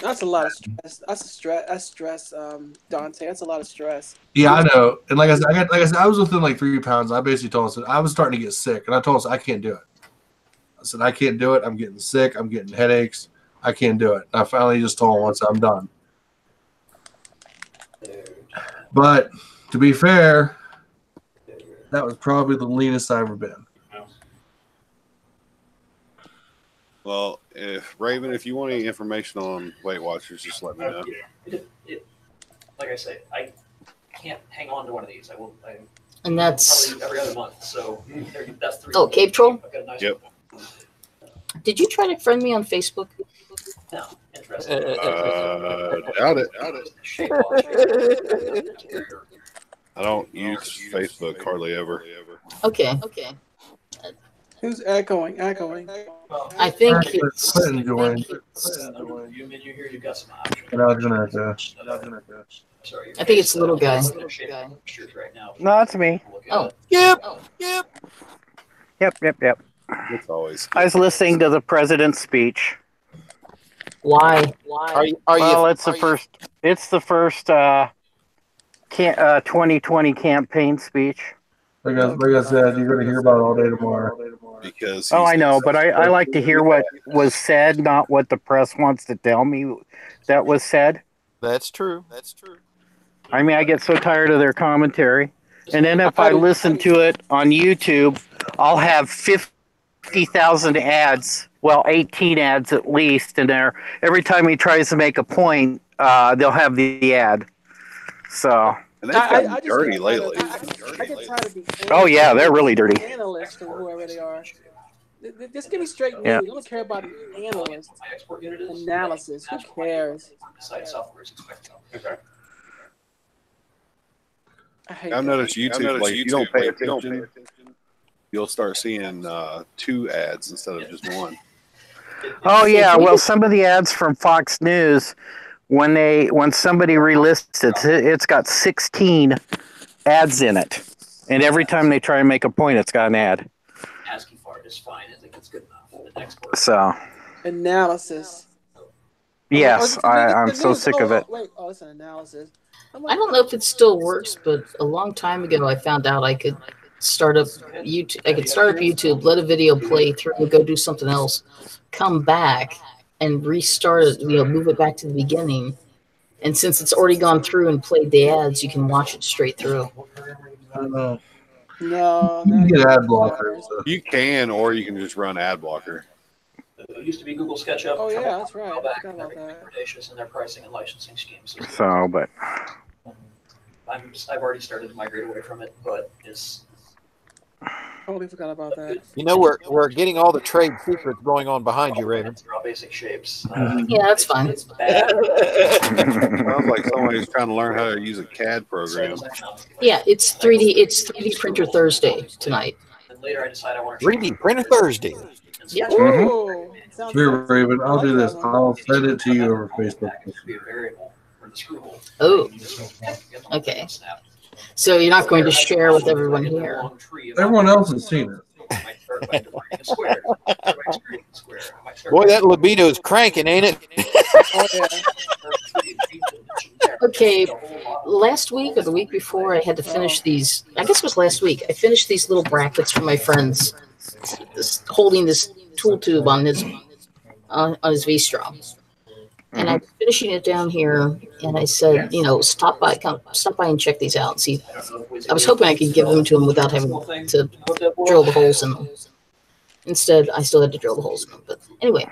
That's a lot of stress. That's stress, Dante. That's a lot of stress. Yeah, I know. And like I said, I was within like 3 pounds. I basically told him I was starting to get sick, and I told him I can't do it. I said I can't do it. I'm getting sick. I'm getting headaches. I can't do it. And I finally just told him once I'm done. But to be fair, That was probably the leanest I've ever been. Well, Raven, if you want any information on Weight Watchers, just let me know. Like I say, I can't hang on to one of these. And that's probably every other month. So that's 3. Oh, Cave Troll? I've got a nice Yep. one. Did you try to friend me on Facebook? No, interesting. Doubt it. I don't use Facebook hardly ever. Okay. Who's echoing? I think it's. Clinton joined. You hear you've got some options. And I was gonna Sorry, I think it's the little guy. Right now. No, it's me. Oh. Yep. Yep. It's always. I was listening to the president's speech. Why? Well, it's the first. It's the first 2020 campaign speech. like I said, you're gonna hear about it all day tomorrow. Because Oh, I know, but I like to hear what was said, not what the press wants to tell me that was said. That's true. I mean, I get so tired of their commentary. And then if I listen to it on YouTube, I'll have 50,000 ads. Well, 18 ads at least. And every time he tries to make a point, they'll have the ad. So. And they've gotten dirty lately. I get tired of being Oh, yeah, they're really dirty. Analysts or whoever they are. Just give me straight news. Yeah. I don't care about analyst analysis. Who cares? Okay. I've noticed YouTube, like, if you don't pay attention, you'll start seeing 2 ads instead of just 1. Oh, yeah. Well, some of the ads from Fox News, when somebody relists it, it's got 16 ads in it. And every time they try and make a point, it's got an ad. Asking for it is fine. I think it's good enough. The next word. So, Analysis. yes, I'm so sick of it. Wait, it's an analysis. I don't know if it still works, but a long time ago I found out I could start up YouTube. I could start up YouTube, let a video play through, go do something else, come back and restart it. Move it back to the beginning. And since it's already gone through and played the ads, you can watch it straight through. I don't know. No, You can get ad blockers. You can, or you can just run ad blocker. It used to be Google SketchUp. Oh, yeah, that's right. Back I forgot about that. recommendations in their pricing and licensing schemes. So, but I've already started to migrate away from it, but it's Totally forgot about that. You know, we're getting all the trade secrets going on behind you, Raven. draw basic shapes. Yeah, that's fine. It's bad. Sounds like somebody who's trying to learn how to use a CAD program. Yeah, it's 3D. It's 3D Printer Thursday tonight. And later I decide I want to 3D Printer Thursday. Yeah. Ooh, sounds Here, good. Raven, I'll do this. I'll send it to you over Facebook. be a variable for the screw hole. Oh, okay. So you're not going to share with everyone here. Everyone else has seen it. Boy, that libido is cranking, ain't it? Oh, yeah. Okay, last week or the week before, I had to finish these. I guess it was last week. I finished these little brackets for my friends, holding this tool tube on his V-Strom. And I'm finishing it down here, and I said, stop by and check these out and see. I was hoping I could give them to him without having to drill the holes in them. Instead, I still had to drill the holes in them. But anyway,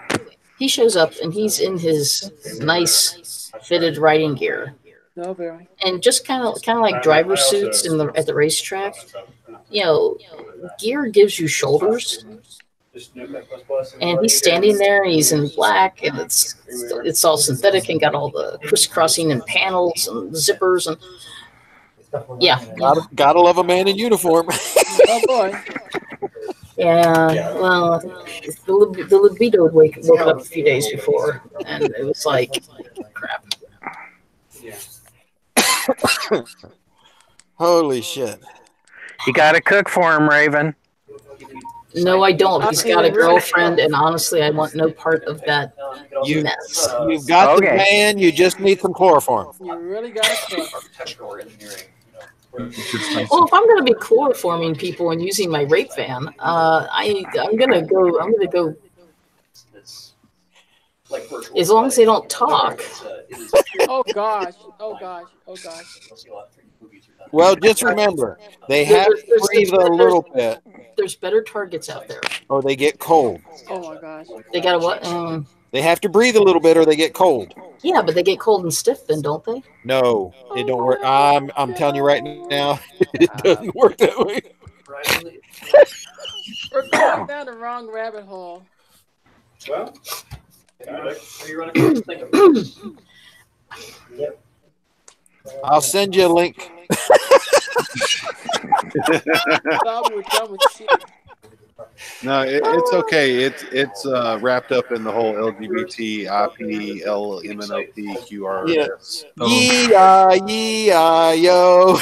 he shows up, and he's in his nice fitted riding gear, No, very. and just kind of like driver suits at the racetrack. Gear gives you shoulders. And he's standing there, and he's in black, and it's all synthetic and got all the crisscrossing and panels and zippers and yeah. Gotta love a man in uniform. Oh, boy. Yeah, well, the libido would woke up a few days before, and it was like, crap. Holy shit. you got to cook for him, Raven. No, I don't. He's got a girlfriend, and honestly, I want no part of that mess. You've got Okay. the man, you just need some chloroform. You really got to Architectural or engineering. Well, if I'm going to be chloroforming people and using my rape van, I'm going to go. It's like virtual. As long as they don't talk. Oh, gosh. Oh, gosh. Oh, gosh. You'll see a lot of 3D movies are Well, just remember, they have to breathe a little bit. There's better targets out there. Or they get cold. Oh my gosh. They gotta what? They have to breathe a little bit or they get cold. Yeah, but they get cold and stiff then, don't they? No, it don't work. I'm telling you right now, it doesn't work that way. We're going down the wrong rabbit hole. Well, you're running think of it. Yep. I'll send you a link. No, it's okay. It's wrapped up in the whole LGBT, IP, LMNOP, QRS. Yo.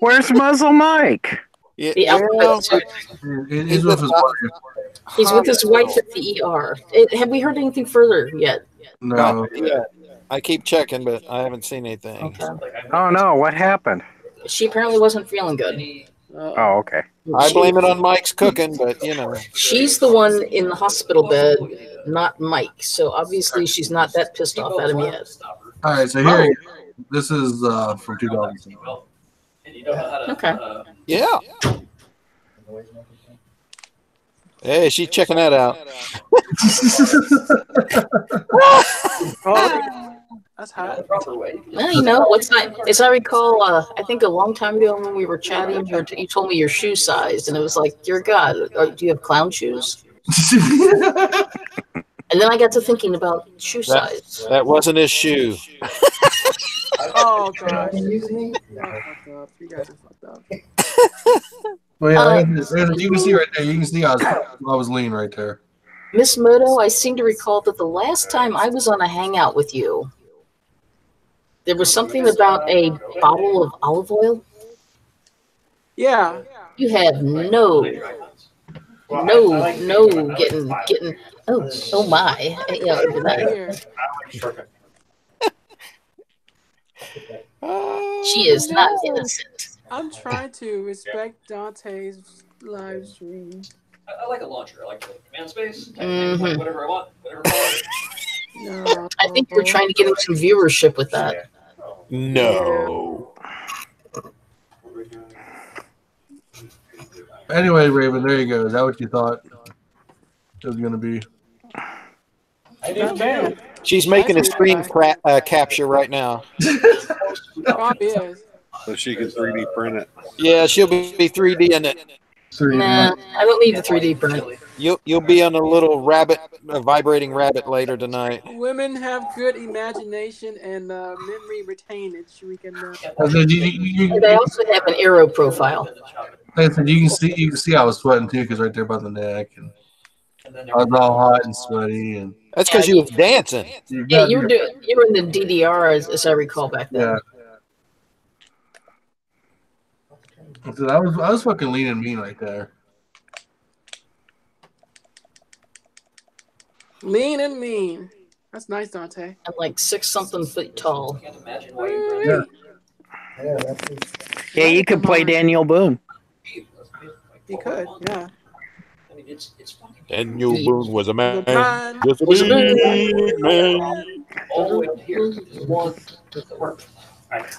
Where's Muzzle Mike? He's with his wife at the ER. Have we heard anything further yet? No. Yeah. I keep checking, but I haven't seen anything. Okay. Oh no, what happened? She apparently wasn't feeling good. Oh, okay. I blame it on Mike's cooking, but you know. She's the one in the hospital bed, not Mike. So obviously she's not that pissed off at him yet. All right, so here, this is from 2007. Okay. Yeah. Hey, she's checking that out. That's hot. Well, you know, as I recall, I think a long time ago when we were chatting, you told me your shoe size, and it was like, dear God, do you have clown shoes? And then I got to thinking about shoe size. That wasn't his shoe. Oh gosh. You guys are fucked up. Well, yeah, you can see right there. You can see I was lean right there. Miss Moto, I seem to recall that the last time I was on a hangout with you, there was something about a bottle of olive oil. Yeah. You have no getting. Oh my! She is not innocent. I'm trying to respect Dante's live stream. I like a launcher. I like the command space. Mm-hmm. Whatever I want. Whatever I want. No. I think we're trying to get him some viewership with that. No. Anyway, Raven, there you go. Is that what you thought it was going to be? Not bad. She's making a screen capture right now. Probably is. So she can 3D print it. Yeah, she'll be 3D in it. Nah, I don't need the 3D print. You'll be on a little vibrating rabbit later tonight. Women have good imagination and memory retainage. We can. They also have an arrow profile. Like I said, you can see I was sweating too, because right there by the neck, and I was all hot and sweaty, and that's because you was dancing. Yeah, you were in the DDR as I recall back then. Yeah. I was fucking lean and mean right there. Lean and mean. That's nice, Dante. I'm like 6-something feet tall. Yeah. Yeah, you could play Daniel Boone. You could, yeah. Daniel Boone was a man. Was a big man. All the way to here.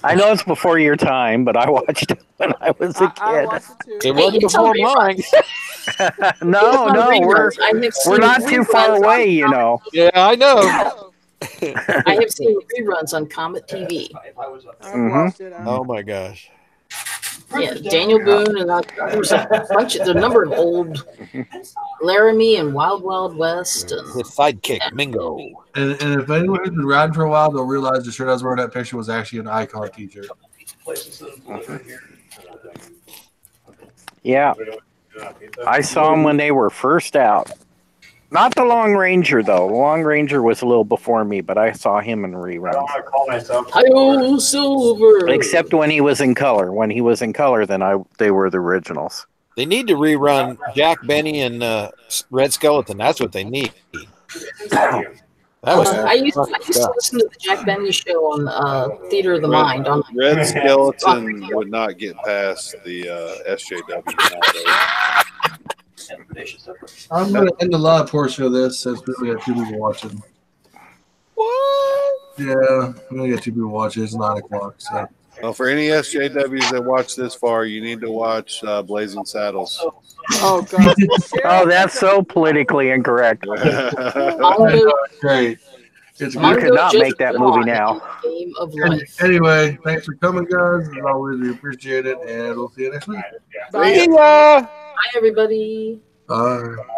I know it's before your time, but I watched it when I was a I watched it too. It wasn't before mine. No, we're not too far away, you know. Yeah, I know. I have seen reruns on Comet TV. Watched it, Oh my gosh. Yeah, Daniel Boone, and there's a number of old Laramie and Wild Wild West. And his sidekick, Mingo. And if anyone has been riding for a while, they'll realize the shirt I was wearing that picture was actually an Icon t-shirt. Yeah. I saw them when they were first out. Not the Long Ranger, though. The Long Ranger was a little before me, but I saw him in reruns. Hi-oh, Silver! Except when he was in color. When he was in color, then they were the originals. They need to rerun Jack Benny and Red Skeleton. That's what they need. I used to listen to the Jack Benny show on Theater of the Mind. Red Skeleton would not get past the SJW nowadays. I'm going to end the live portion of this since we got 2 people watching. What? Yeah, we only got 2 people watching. It's 9 o'clock. So. Well, for any SJWs that watch this far, you need to watch Blazing Saddles. Oh God. Oh, that's so politically incorrect. Great. It's You could not make that movie now. Game of life. Anyway, thanks for coming, guys. As always, we appreciate it, and we'll see you next week. Bye. See ya. Bye, everybody. Bye.